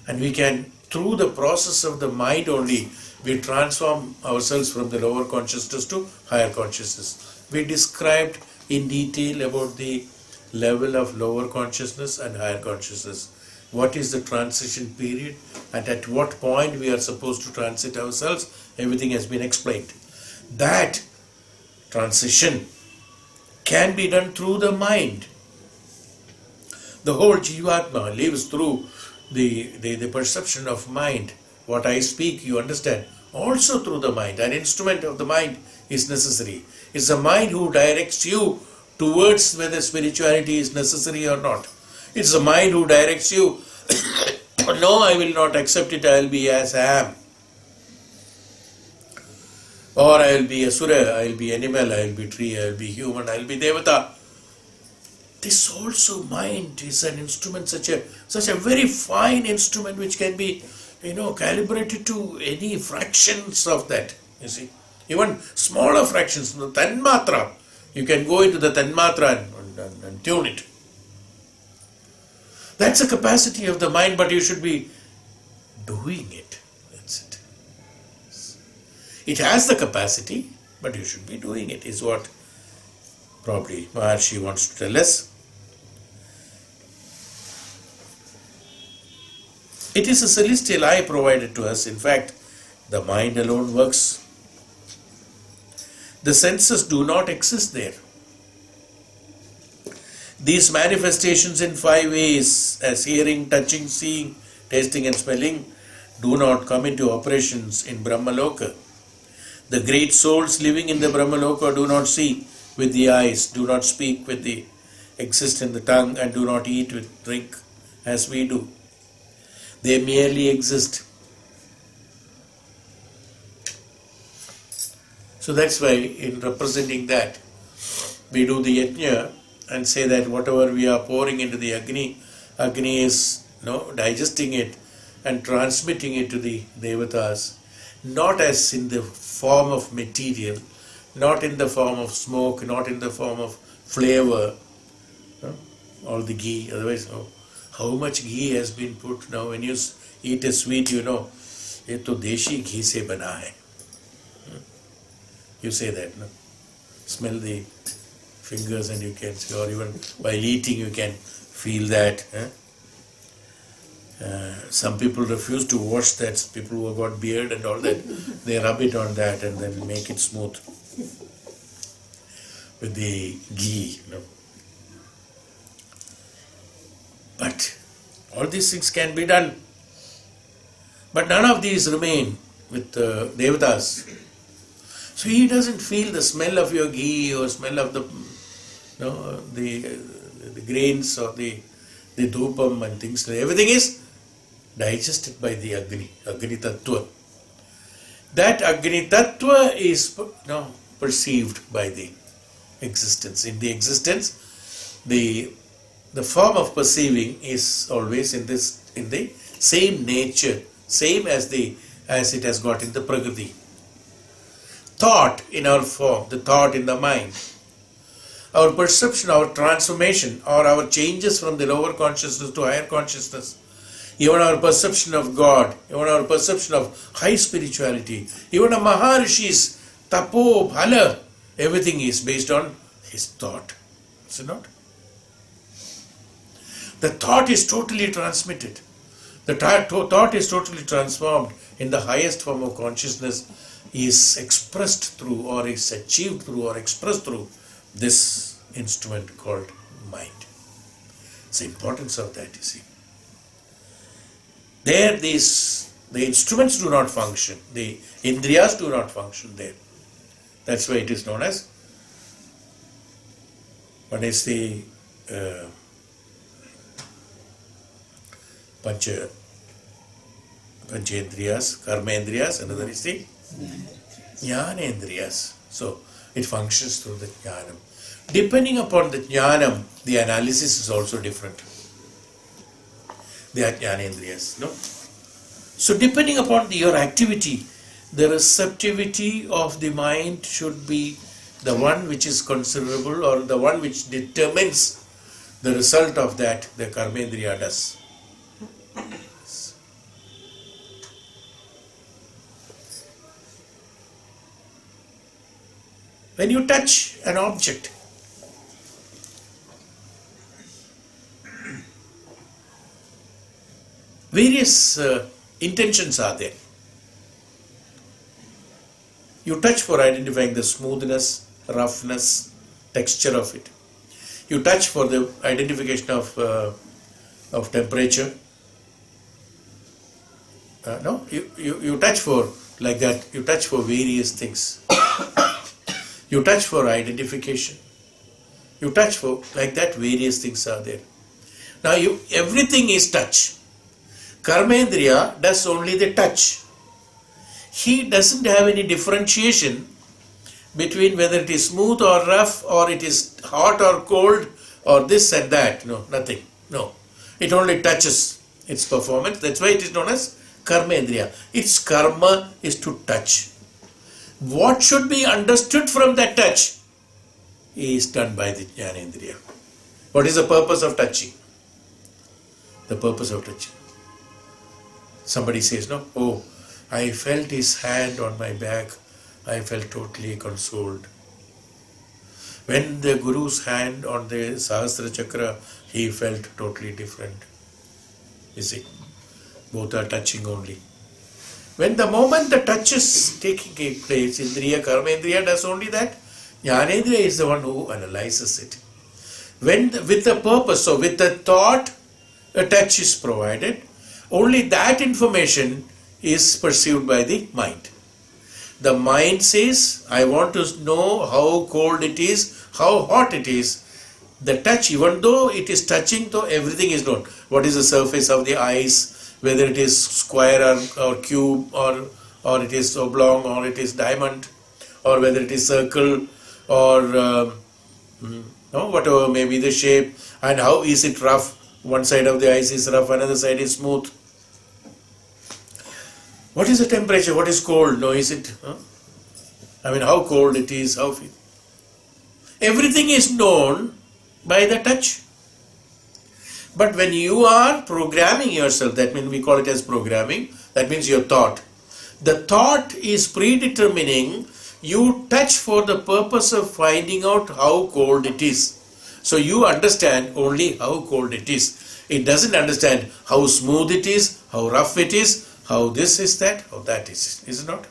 S1: And we can, through the process of the mind only, we transform ourselves from the lower consciousness to higher consciousness. We described in detail about the level of lower consciousness and higher consciousness. What is the transition period and at what point we are supposed to transit ourselves, everything has been explained. That transition can be done through the mind. The whole Jivatma lives through the perception of mind. What I speak, you understand. Also through the mind. An instrument of the mind is necessary. It's the mind who directs you towards whether spirituality is necessary or not. It's the mind who directs you, no, I will not accept it, I will be as I am. Or I will be asura, I will be animal, I will be tree, I will be human, I will be devata. This also mind is an instrument, such a very fine instrument which can be, calibrated to any fractions of that. You see, even smaller fractions, the tanmatra. You can go into the tanmatra and tune it. That's a capacity of the mind, but you should be doing it. That's it. It has the capacity, but you should be doing it, is what probably Maharshi wants to tell us. It is a celestial eye provided to us. In fact, the mind alone works. The senses do not exist there. These manifestations in 5 ways, as hearing, touching, seeing, tasting and smelling, do not come into operations in Brahmaloka. The great souls living in the Brahmaloka do not see with the eyes, do not speak with the, exist in the tongue, and do not eat with drink as we do. They merely exist. So that's why in representing that, we do the yajna and say that whatever we are pouring into the Agni is digesting it and transmitting it to the Devatas, not as in the form of material, not in the form of smoke, not in the form of flavor, all the ghee. Otherwise, how much ghee has been put now when you eat a sweet, ye to deshi ghee se bana hai. You say that, no? Smell the fingers and you can see, or even while eating you can feel that. Some people refuse to wash that. People who have got beard and all that, they rub it on that and then make it smooth with the ghee. But all these things can be done. But none of these remain with Devatas. So he doesn't feel the smell of your ghee or smell of the grains or the dhupam and things. Everything is digested by the Agni Tattva. That Agni Tattva is perceived by the existence. In the existence, the form of perceiving is always in the same nature, same as it has got in the Prakriti. Thought in our form, the thought in the mind, our perception, our transformation, or our changes from the lower consciousness to higher consciousness, even our perception of God, even our perception of high spirituality, even a Maharishi's tapo, bhala, everything is based on his thought. Is it not? The thought is totally transmitted. The thought is totally transformed in the highest form of consciousness, is expressed through or is achieved through or expressed through this instrument called mind. It's the importance of that, you see. There, the instruments do not function. The indriyas do not function there. That's why it is known as, one is the Panchendriyas, Karmendriyas, another is the Jnanendriyas. So it functions through the Jnanam. Depending upon the Jnanam, the analysis is also different. They are Jnanendriyas, no? So depending upon your activity, the receptivity of the mind should be the one which is considerable, or the one which determines the result of that the Karmendriya does. When you touch an object, various intentions are there. You touch for identifying the smoothness, roughness, texture of it. You touch for the identification of temperature. No, you touch for, like that, you touch for various things. You touch for identification. You touch for, like that, various things are there. Now everything is touch. Karmendriya does only the touch. He doesn't have any differentiation between whether it is smooth or rough, or it is hot or cold, or this and that. No, nothing. No. It only touches its performance. That's why it is known as Karmendriya. Its karma is to touch. What should be understood from that touch is done by the Jnanendriya. What is the purpose of touching? The purpose of touching. Somebody says, no, oh, I felt his hand on my back. I felt totally consoled. When the Guru's hand on the Sahasra Chakra, he felt totally different. You see, both are touching only. When the moment the touch is taking place, Indriya, Karmendriya does only that. Jnanendriya is the one who analyzes it. When with the purpose, so with the thought, a touch is provided. Only that information is perceived by the mind. The mind says, I want to know how cold it is, how hot it is. The touch, even though it is touching, though everything is known. What is the surface of the ice, whether it is square or cube, or it is oblong, or it is diamond, or whether it is circle, or whatever may be the shape, and how is it rough. One side of the ice is rough, another side is smooth. What is the temperature? What is cold? No, is it? How cold it is, how. Everything is known by the touch. But when you are programming yourself, that means we call it as programming, that means your thought. The thought is predetermining, you touch for the purpose of finding out how cold it is. So you understand only how cold it is. It doesn't understand how smooth it is, how rough it is, how this is that, how that is it not?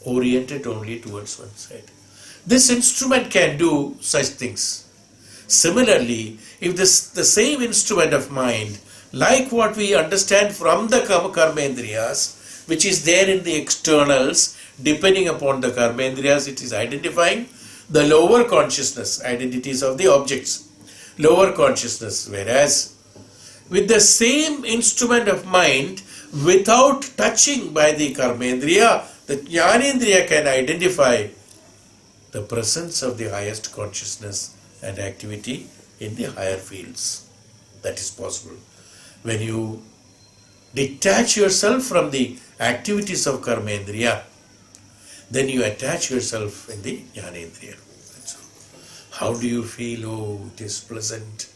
S1: Oriented only towards one side. This instrument can do such things. Similarly, if the same instrument of mind, like what we understand from the Karmendriyas, which is there in the externals, depending upon the Karmendriyas, it is identifying the lower consciousness, identities of the objects, lower consciousness, whereas with the same instrument of mind, without touching by the Karmendriya, the Jnanendriya can identify the presence of the highest consciousness and activity in the higher fields. That is possible. When you detach yourself from the activities of Karmendriya, then you attach yourself in the Jnanendriya. How do you feel? Oh, it is pleasant.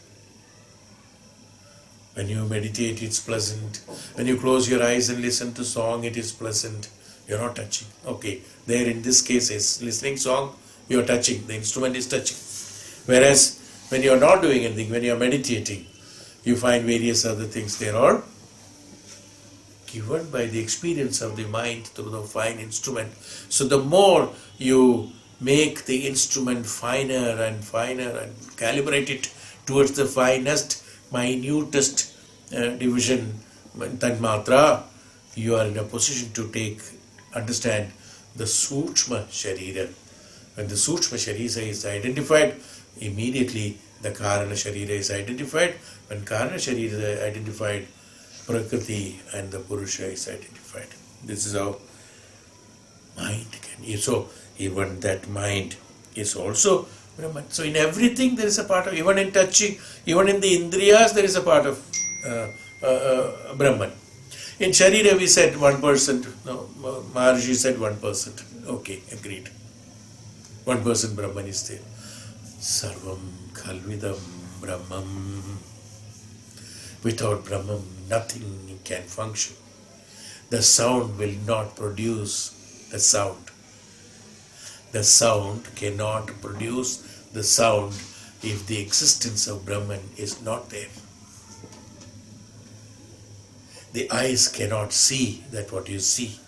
S1: When you meditate, it's pleasant. When you close your eyes and listen to song, it is pleasant. You're not touching. Okay, there in this case is listening song, you're touching. The instrument is touching. Whereas when you're not doing anything, when you're meditating, you find various other things. They are given by the experience of the mind through the fine instrument. So the more you make the instrument finer and finer and calibrate it towards the finest, minutest division, tanmatra, you are in a position to understand the Sukshma Sharira. When the Sukshma Sharira is identified, immediately the Karana Sharira is identified. When Karana Sharira is identified, Prakriti and the Purusha is identified. This is how mind can. So even that mind is also Brahman. So in everything there is a part of, even in touching, even in the Indriyas there is a part of Brahman. In Sharira we said 1%, no, Maharshi said 1%. Okay, agreed. 1% Brahman is there. Sarvam Khalvidam Brahman. Without Brahman, nothing can function. The sound will not produce the sound. The sound cannot produce the sound if the existence of Brahman is not there. The eyes cannot see that what you see.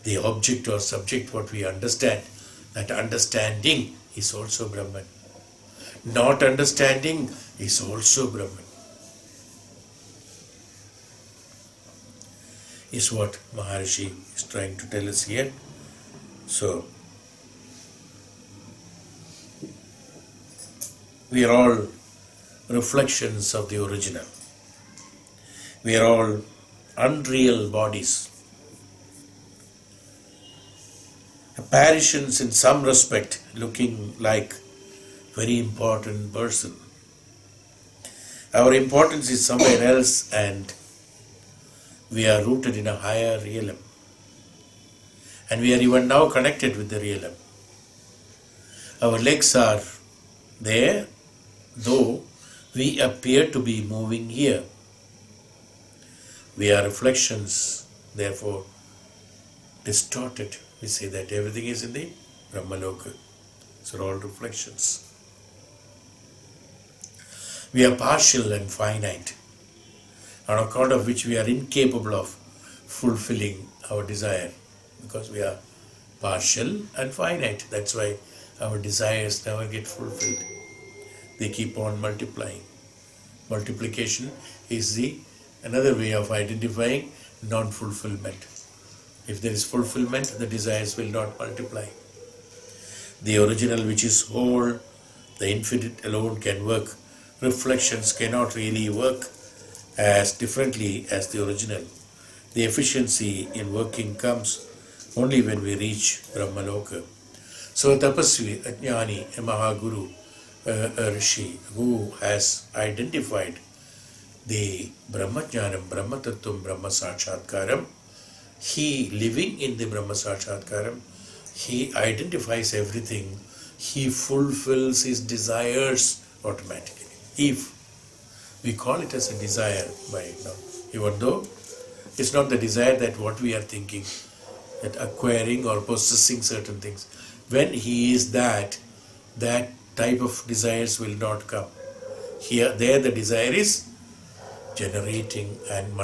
S1: The object or subject what we understand, that understanding is also Brahman. Not understanding is also Brahman. Is what Maharshi is trying to tell us here. So, we are all reflections of the original. We are all unreal bodies. Apparitions in some respect, looking like very important person. Our importance is somewhere else and we are rooted in a higher realm. And we are even now connected with the realm. Our legs are there, though we appear to be moving here. We are reflections, therefore distorted. We say that everything is in the Brahmaloka. So all reflections. We are partial and finite, on account of which we are incapable of fulfilling our desire, because we are partial and finite. That's why our desires never get fulfilled. They keep on multiplying. Multiplication is another way of identifying non-fulfillment. If there is fulfillment, the desires will not multiply. The original, which is whole, the infinite alone can work. Reflections cannot really work as differently as the original. The efficiency in working comes only when we reach Brahmaloka. So a tapasvi, a jnani, a mahaguru, a rishi who has identified the Brahmajnanam, Brahma Tattvam, Brahma Sakshatkaram, he living in the Brahma Sakshatkaram, he identifies everything, he fulfills his desires automatically. If we call it as a desire by now, even though it's not the desire that what we are thinking, that acquiring or possessing certain things. When he is that type of desires will not come. There the desire is generating and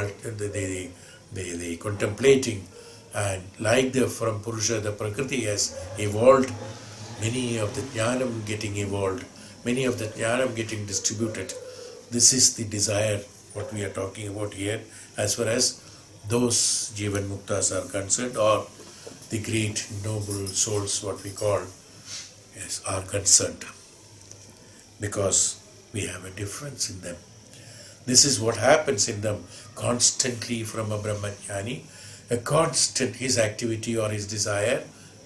S1: the contemplating, and like from Purusha, the Prakriti has evolved, many of the Jnanam getting evolved, many of the Jnanam getting distributed. This is the desire, what we are talking about here, as far as those Jivanmuktas are concerned, or the great noble souls, what we call, yes, are concerned. Because we have a difference in them. This is what happens in them constantly from a Brahmajnani. A constant, his activity or his desire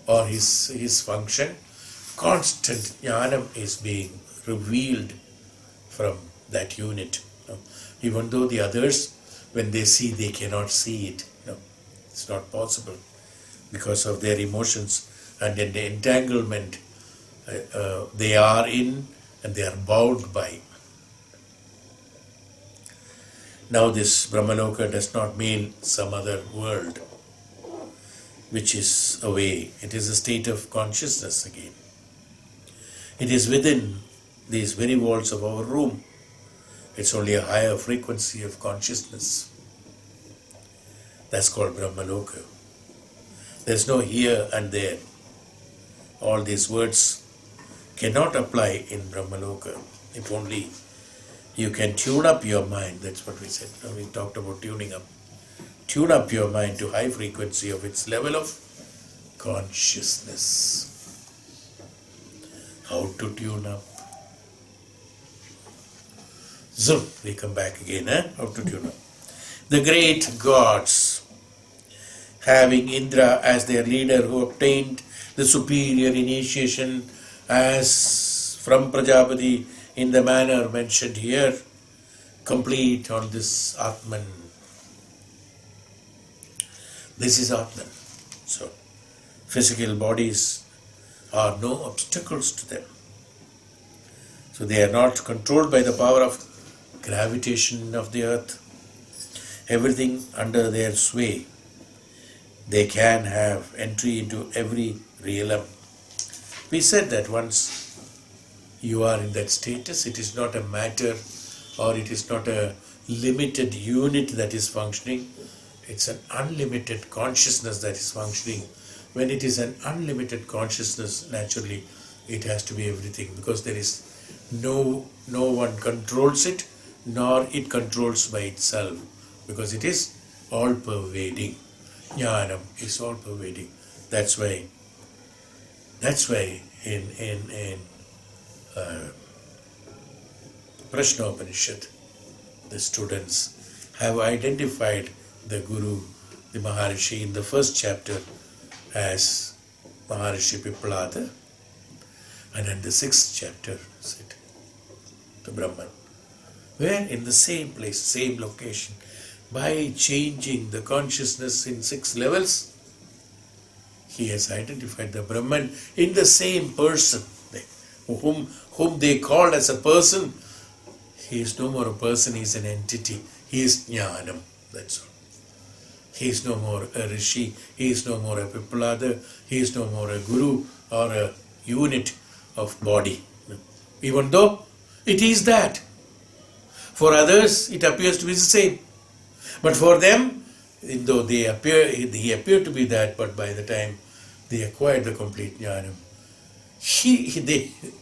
S1: or his function, constant jnanam is being revealed from that unit. Even though the others, when they see, they cannot see it. It's not possible because of their emotions and then the entanglement they are in and they are bound by. Now this Brahmaloka does not mean some other world which is away. It is a state of consciousness again. It is within these very walls of our room. It's only a higher frequency of consciousness. That's called Brahmaloka. There's no here and there. all these words cannot apply in Brahmaloka. If only you can tune up your mind, that's what we said. Now we talked about tuning up. Tune up your mind to high frequency of its level of consciousness. How to tune up? Zoom, we come back again, how to tune up. The great gods, having Indra as their leader, who obtained the superior initiation as from Prajapati in the manner mentioned here, complete on this Atman. This is Atman. So, physical bodies are no obstacles to them. So they are not controlled by the power of gravitation of the earth. Everything under their sway. They can have entry into every realm. We said that once you are in that status, it is not a matter or it is not a limited unit that is functioning. It's an unlimited consciousness that is functioning. When it is an unlimited consciousness, naturally it has to be everything, because there is no one controls it, nor it controls by itself, because it is all pervading. Jnanam is all pervading. That's why in Prashna Upanishad, the students have identified the Guru, the Maharishi, in the first chapter as Maharishi Pippalada, and in the sixth chapter is it the Brahman. Where? In the same place, same location. By changing the consciousness in 6 levels, he has identified the Brahman in the same person. Whom they called as a person, he is no more a person, he is an entity. He is Jnanam, that's all. He is no more a Rishi, he is no more a Pippalada, he is no more a Guru or a unit of body. Even though it is that. For others, it appears to be the same. But for them, though he appeared to be that, but by the time they acquired the complete Jnanam,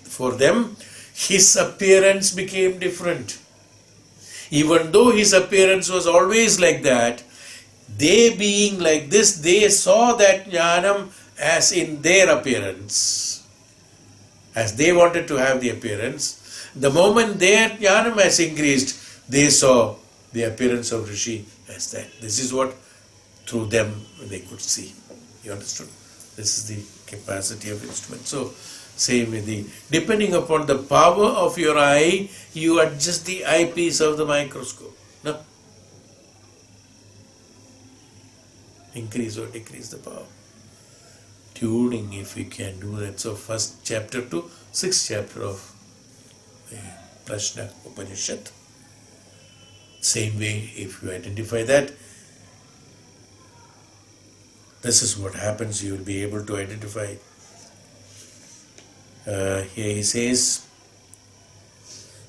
S1: for them, his appearance became different. Even though his appearance was always like that, they being like this, they saw that Jnanam as in their appearance. As they wanted to have the appearance, the moment their Jnanam has increased, they saw the appearance of Rishi as that. This is what through them they could see. You understood? This is the capacity of instrument. So, same with depending upon the power of your eye, you adjust the eyepiece of the microscope. No? Increase or decrease the power. Tuning, if we can do that. So, first chapter to sixth chapter of the Prashna Upanishad. Same way, if you identify that, this is what happens, you will be able to identify. Here he says,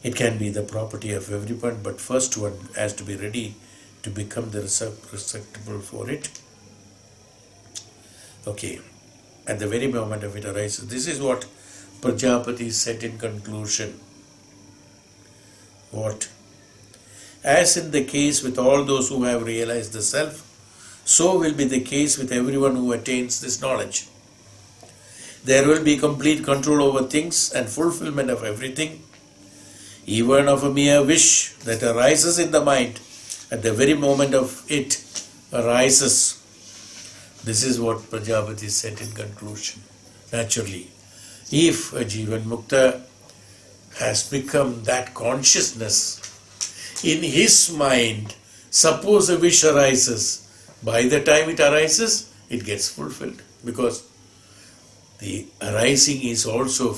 S1: it can be the property of everyone, but first one has to be ready to become the receptacle for it. Okay, at the very moment of it arises. This is what Prajapati said in conclusion. What? As in the case with all those who have realized the self, so will be the case with everyone who attains this knowledge. There will be complete control over things and fulfillment of everything, even of a mere wish that arises in the mind at the very moment of it arises. This is what Prajapati said in conclusion. Naturally, if a Jivanmukta has become that consciousness in his mind, suppose a wish arises, by the time it arises, it gets fulfilled, because the arising is also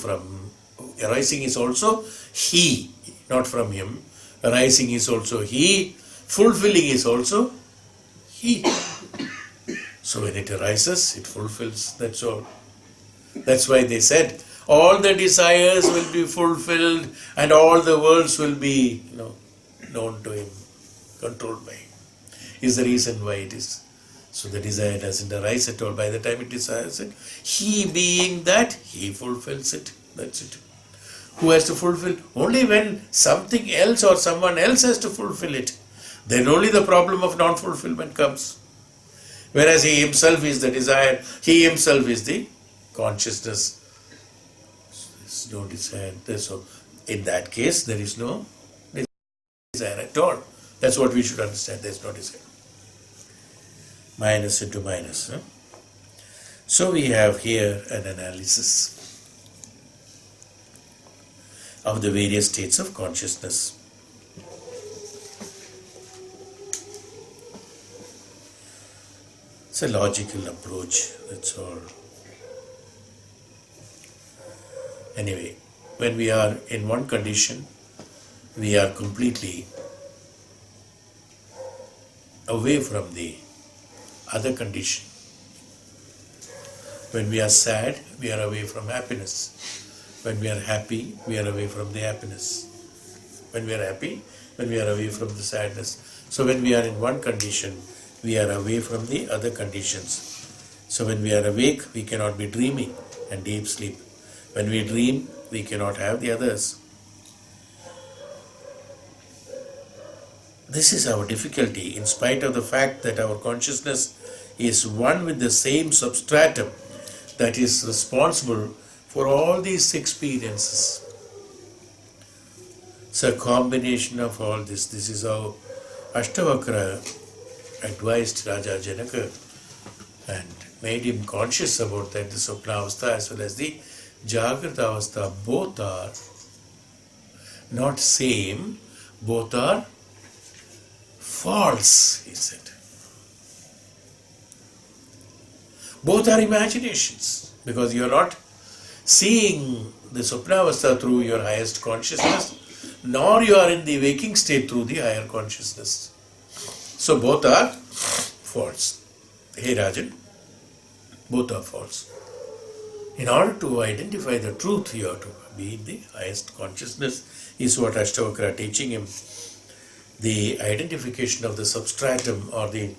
S1: he, not from him. Arising is also he, fulfilling is also he. So when it arises, it fulfills, that's all. That's why they said, all the desires will be fulfilled and all the worlds will be known to him, controlled by him. Is the reason why it is So the desire doesn't arise at all. By the time it desires it, he being that, he fulfills it. That's it. Who has to fulfill? Only when something else or someone else has to fulfill it. Then only the problem of non-fulfillment comes. Whereas he himself is the desire, he himself is the consciousness. There's no desire. So in that case, there is no desire at all. That's what we should understand. There's no desire. Minus into minus. Huh? So we have here an analysis of the various states of consciousness. It's a logical approach, that's all. Anyway, when we are in one condition, we are completely away from the other condition. When we are sad, we are away from happiness. When we are happy, we are away from the happiness. When we are happy, when we are away from the sadness. So when we are in one condition, we are away from the other conditions. So when we are awake, we cannot be dreaming and deep sleep. When we dream, we cannot have the others. This is our difficulty, in spite of the fact that our consciousness is one with the same substratum that is responsible for all these experiences. It's a combination of all this. This is how Ashtavakra advised Raja Janaka and made him conscious about that the Swapnavastha as well as the Jagratavastha both are not same, both are false, he said. Both are imaginations, because you are not seeing the Swapnavastha through your highest consciousness, nor you are in the waking state through the higher consciousness. So both are false. Hey Rajan, both are false. In order to identify the truth, you have to be in the highest consciousness, is what Ashtavakra teaching him. The identification of the substratum or the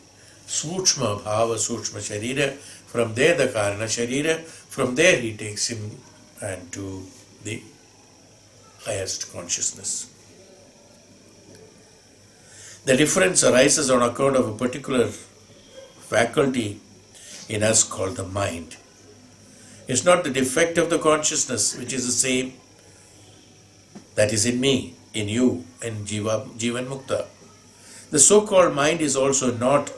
S1: Sukshma Bhava, Sukshma Sharira, from there the Karana Sharira, from there he takes him and to the highest consciousness. The difference arises on account of a particular faculty in us called the mind. It's not the defect of the consciousness which is the same that is in me, in you, in Jivanmukta. The so-called mind is also not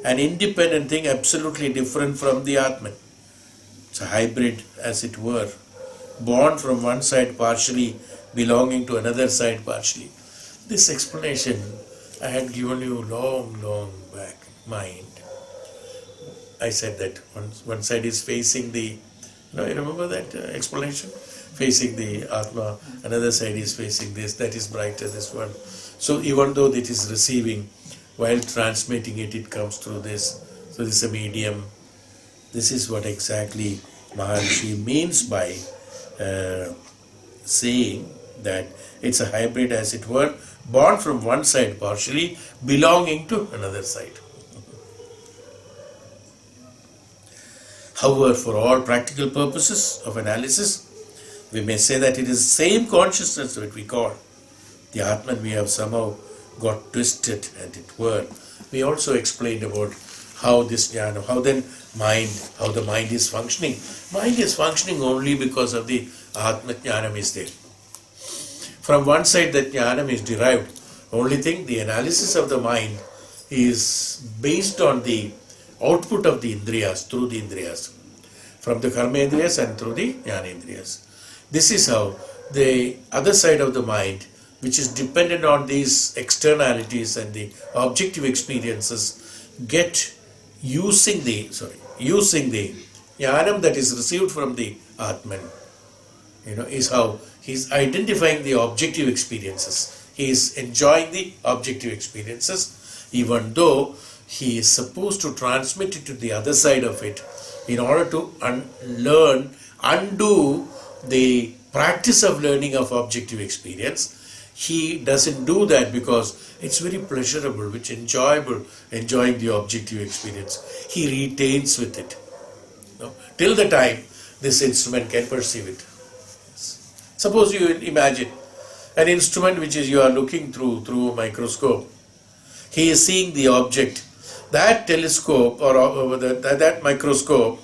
S1: an independent thing, absolutely different from the Atman. It's a hybrid, as it were, born from one side partially, belonging to another side partially. This explanation I had given you long back. Mind. I said that one side is facing the, you remember that explanation? Facing the Atma, another side is facing this, that is brighter, this one. So even though it is receiving, while transmitting it, it comes through this. So this is a medium. This is what exactly Maharshi means by saying that it's a hybrid, as it were, born from one side partially, belonging to another side. However, for all practical purposes of analysis, we may say that it is the same consciousness that we call the Atman. We have somehow got twisted, and it were. We also explained about how this jnana, how the mind is functioning. Mind is functioning only because of the Atma jnanam is there. From one side that jnanam is derived. Only thing, the analysis of the mind is based on the output of the indriyas, through the indriyas. From the karma indriyas and through the jnana indriyas. This is how the other side of the mind, which is dependent on these externalities and the objective experiences, get using the jnanam that is received from the Atman, is how he is identifying the objective experiences. He is enjoying the objective experiences, even though he is supposed to transmit it to the other side of it in order to undo the practice of learning of objective experience. he doesn't do that because it's very pleasurable, which enjoyable, enjoying the objective experience. He retains with it, till the time this instrument can perceive it. Suppose you imagine an instrument which is you are looking through a microscope. He is seeing the object. That telescope or that microscope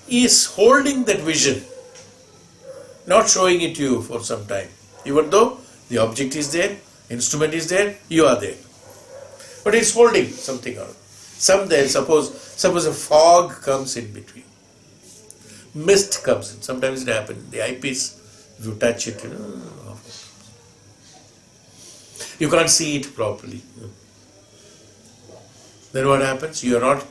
S1: is holding that vision, not showing it to you for some time. Even though the object is there, instrument is there, you are there. But it's holding something out. Suppose a fog comes in between. Mist comes in. Sometimes it happens. The eyepiece, if you touch it, you can't see it properly. Then what happens? You are not.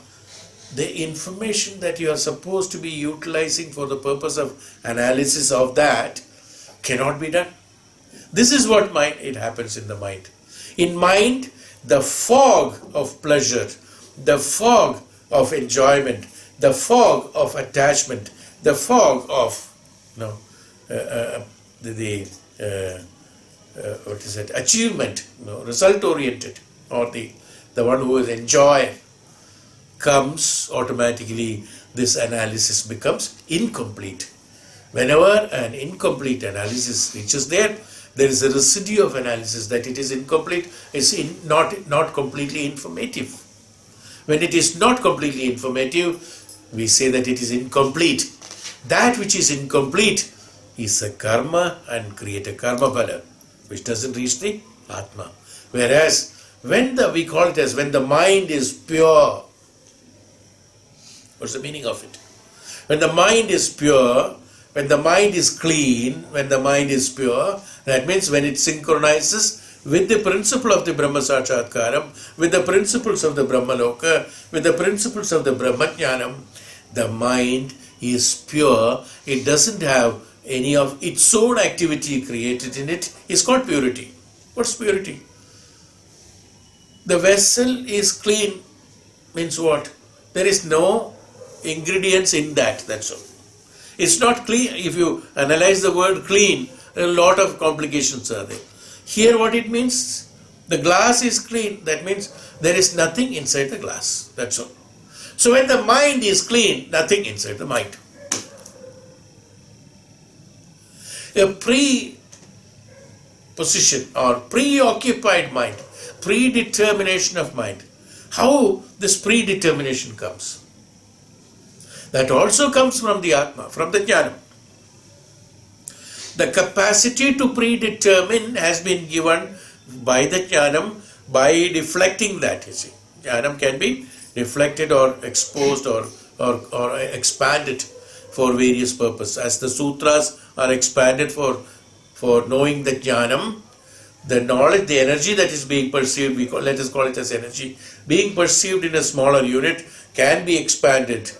S1: The information that you are supposed to be utilizing for the purpose of analysis of that cannot be done. This is what it happens in the mind. In mind, the fog of pleasure, the fog of enjoyment, the fog of attachment, the fog of achievement, result oriented, or the one who is enjoy comes, automatically this analysis becomes incomplete. Whenever an incomplete analysis reaches there is a residue of analysis that it is incomplete, it's not completely informative. When it is not completely informative, we say that it is incomplete. That which is incomplete is a karma and create a karma phala, which doesn't reach the Atma. Whereas we call it as when the mind is pure. What's the meaning of it? When the mind is pure, when the mind is clean, when the mind is pure, that means when it synchronizes with the principle of the Brahma Sakshatkaram, with the principles of the Brahma Loka, with the principles of the Brahma Jnanam, the mind is pure. It doesn't have any of its own activity created in it. It's called purity. What's purity? The vessel is clean. Means what? There is no ingredients in that, that's all. It's not clean. If you analyze the word clean, a lot of complications are there. Here what it means, the glass is clean, that means there is nothing inside the glass, that's all. So when the mind is clean, nothing inside the mind. A pre-position or preoccupied mind, predetermination of mind. How this predetermination comes? That also comes from the Atma, from the Jnana. The capacity to predetermine has been given by the Jnanam by deflecting that, you see. Jnanam can be reflected or exposed or expanded for various purposes. As the sutras are expanded for knowing the Jnanam, the knowledge, the energy that is being perceived, let us call it as energy, being perceived in a smaller unit can be expanded,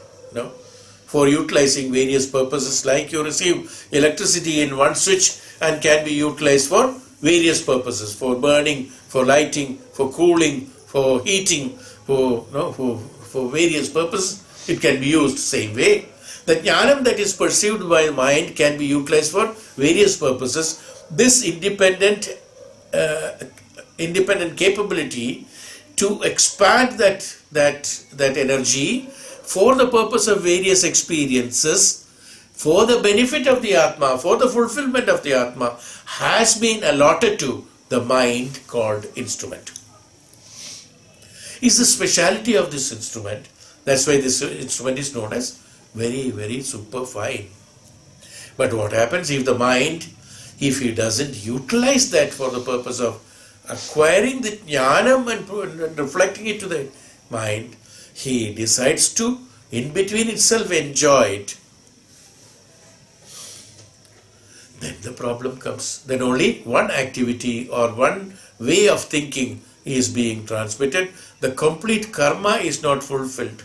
S1: for utilizing various purposes, like you receive electricity in one switch and can be utilized for various purposes, for burning, for lighting, for cooling, for heating, for various purposes. It can be used same way. The jnanam that is perceived by the mind can be utilized for various purposes. This independent capability to expand that energy for the purpose of various experiences, for the benefit of the Atma, for the fulfillment of the Atma, has been allotted to the mind called instrument. Is the speciality of this instrument. That's why this instrument is known as very, very super fine. But what happens if the mind, if he doesn't utilize that for the purpose of acquiring the jnanam and reflecting it to the mind, he decides to, in between itself, enjoy it. Then the problem comes. Then only one activity or one way of thinking is being transmitted. The complete karma is not fulfilled.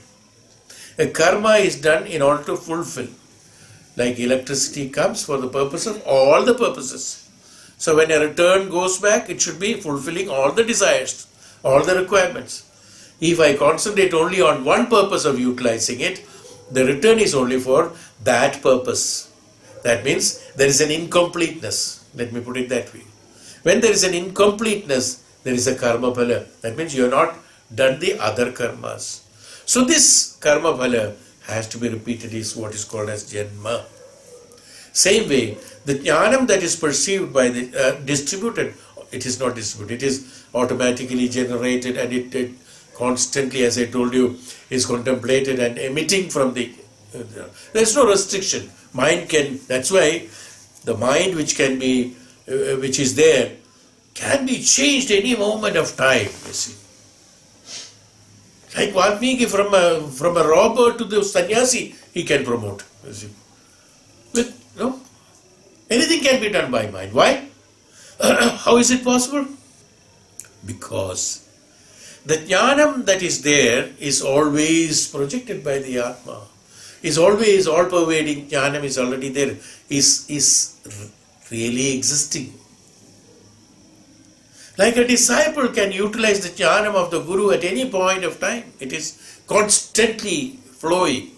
S1: A karma is done in order to fulfill. Like electricity comes for the purpose of all the purposes. So when a return goes back, it should be fulfilling all the desires, all the requirements. If I concentrate only on one purpose of utilizing it, the return is only for that purpose. That means there is an incompleteness. Let me put it that way. When there is an incompleteness, there is a karma phala. That means you have not done the other karmas. So this karma phala has to be repeated, is what is called as janma. Same way, the jnanam that is perceived by the distributed, it is not distributed, it is automatically generated, and it constantly, as I told you, is contemplated and emitting from the, there is no restriction. Mind can, that's why the mind which can be, which is there, can be changed any moment of time, you see. Like Valmiki, from a robber to the sannyasi, he can promote, you see. Anything can be done by mind. Why? How is it possible? Because the jnanam that is there is always projected by the Atma. Is always all-pervading. Jnanam is already there. Is really existing. Like a disciple can utilize the jnanam of the Guru at any point of time. It is constantly flowing.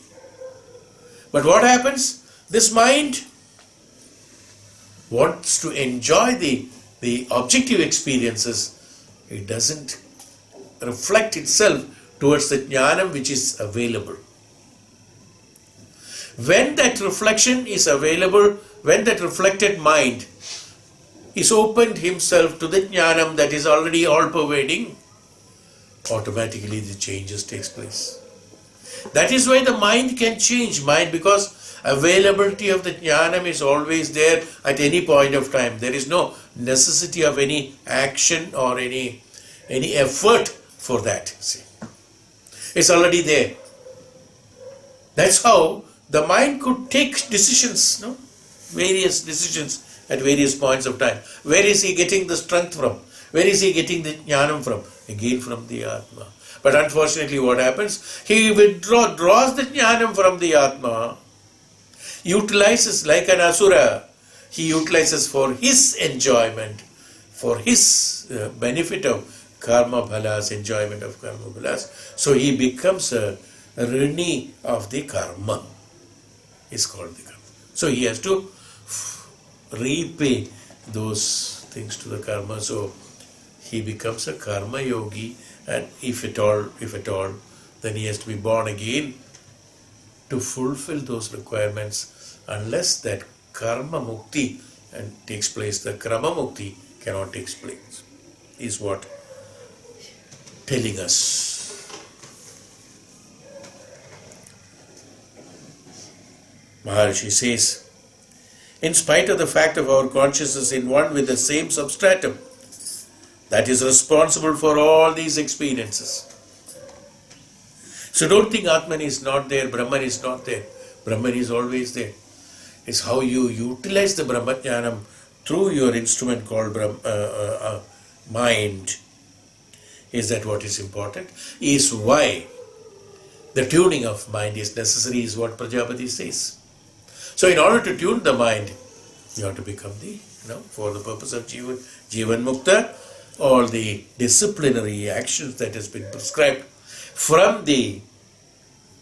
S1: But what happens? This mind wants to enjoy the objective experiences. It doesn't reflect itself towards the jnanam which is available. When that reflection is available, when that reflected mind is opened himself to the jnanam that is already all-pervading, automatically the changes takes place. That is why the mind can change mind, because availability of the jnanam is always there at any point of time. There is no necessity of any action or any effort for that. See, it's already there. That's how the mind could take decisions, no? Various decisions at various points of time. Where is he getting the strength from? Where is he getting the jnanam from? Again from the Atma. But unfortunately what happens? He draws the jnanam from the Atma, utilizes like an asura. He utilizes for his enjoyment, for his benefit of karma bhalas, enjoyment of karma bhalas. So he becomes a rini of the karma. It's called the karma. So he has to repay those things to the karma. So he becomes a karma yogi, and if at all, then he has to be born again to fulfill those requirements. Unless that karma mukti and takes place, the krama mukti cannot take place, is what telling us. Maharshi says, in spite of the fact of our consciousness in one with the same substratum that is responsible for all these experiences. So don't think Atman is not there, Brahman is not there. Brahman is always there. It's how you utilize the Brahmajnanam through your instrument called mind. Is that what is important? Is why the tuning of mind is necessary, is what Prajapati says. So in order to tune the mind, you have to become for the purpose of Jivanmukta, all the disciplinary actions that has been prescribed from the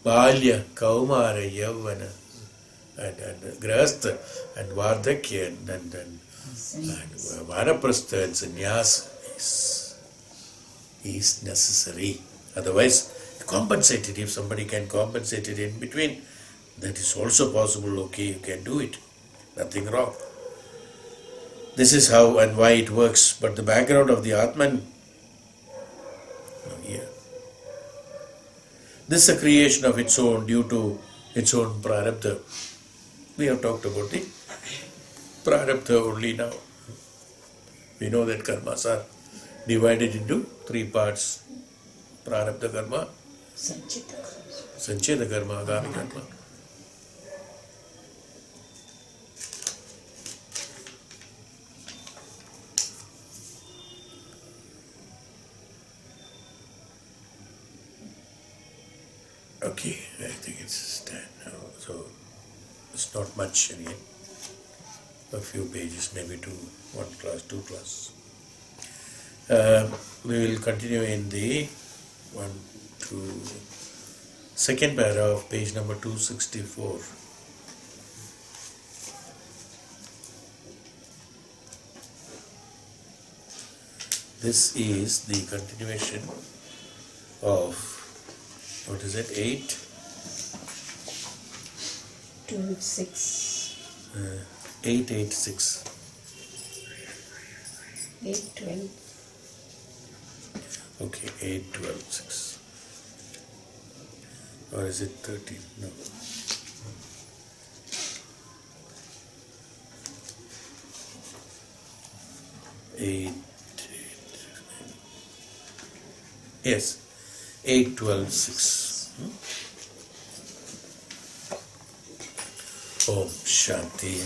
S1: Balya, Kaumara, Yavana, and Grahastha, and Vardhakya, and Vanaprastha, and Sannyas is necessary. Otherwise, compensated. If somebody can compensate it in between, that is also possible. Okay, you can do it. Nothing wrong. This is how and why it works. But the background of the Atman, here. This is a creation of its own due to its own prarabdha. We have talked about the prarabdha only now. We know that karmas are divided into three parts. Prarabdha karma, Sanchita karma, Agami karma. Okay, I think it's done now. So it's not much again. A few pages, maybe one class, two classes. We will continue in the second paragraph, page number 264. This is the continuation of, what is it, 886.
S2: 8:12.
S1: Okay, 8:12.6. Or is it 13? No. 8. Yes, 8:12.6. Om Shanti.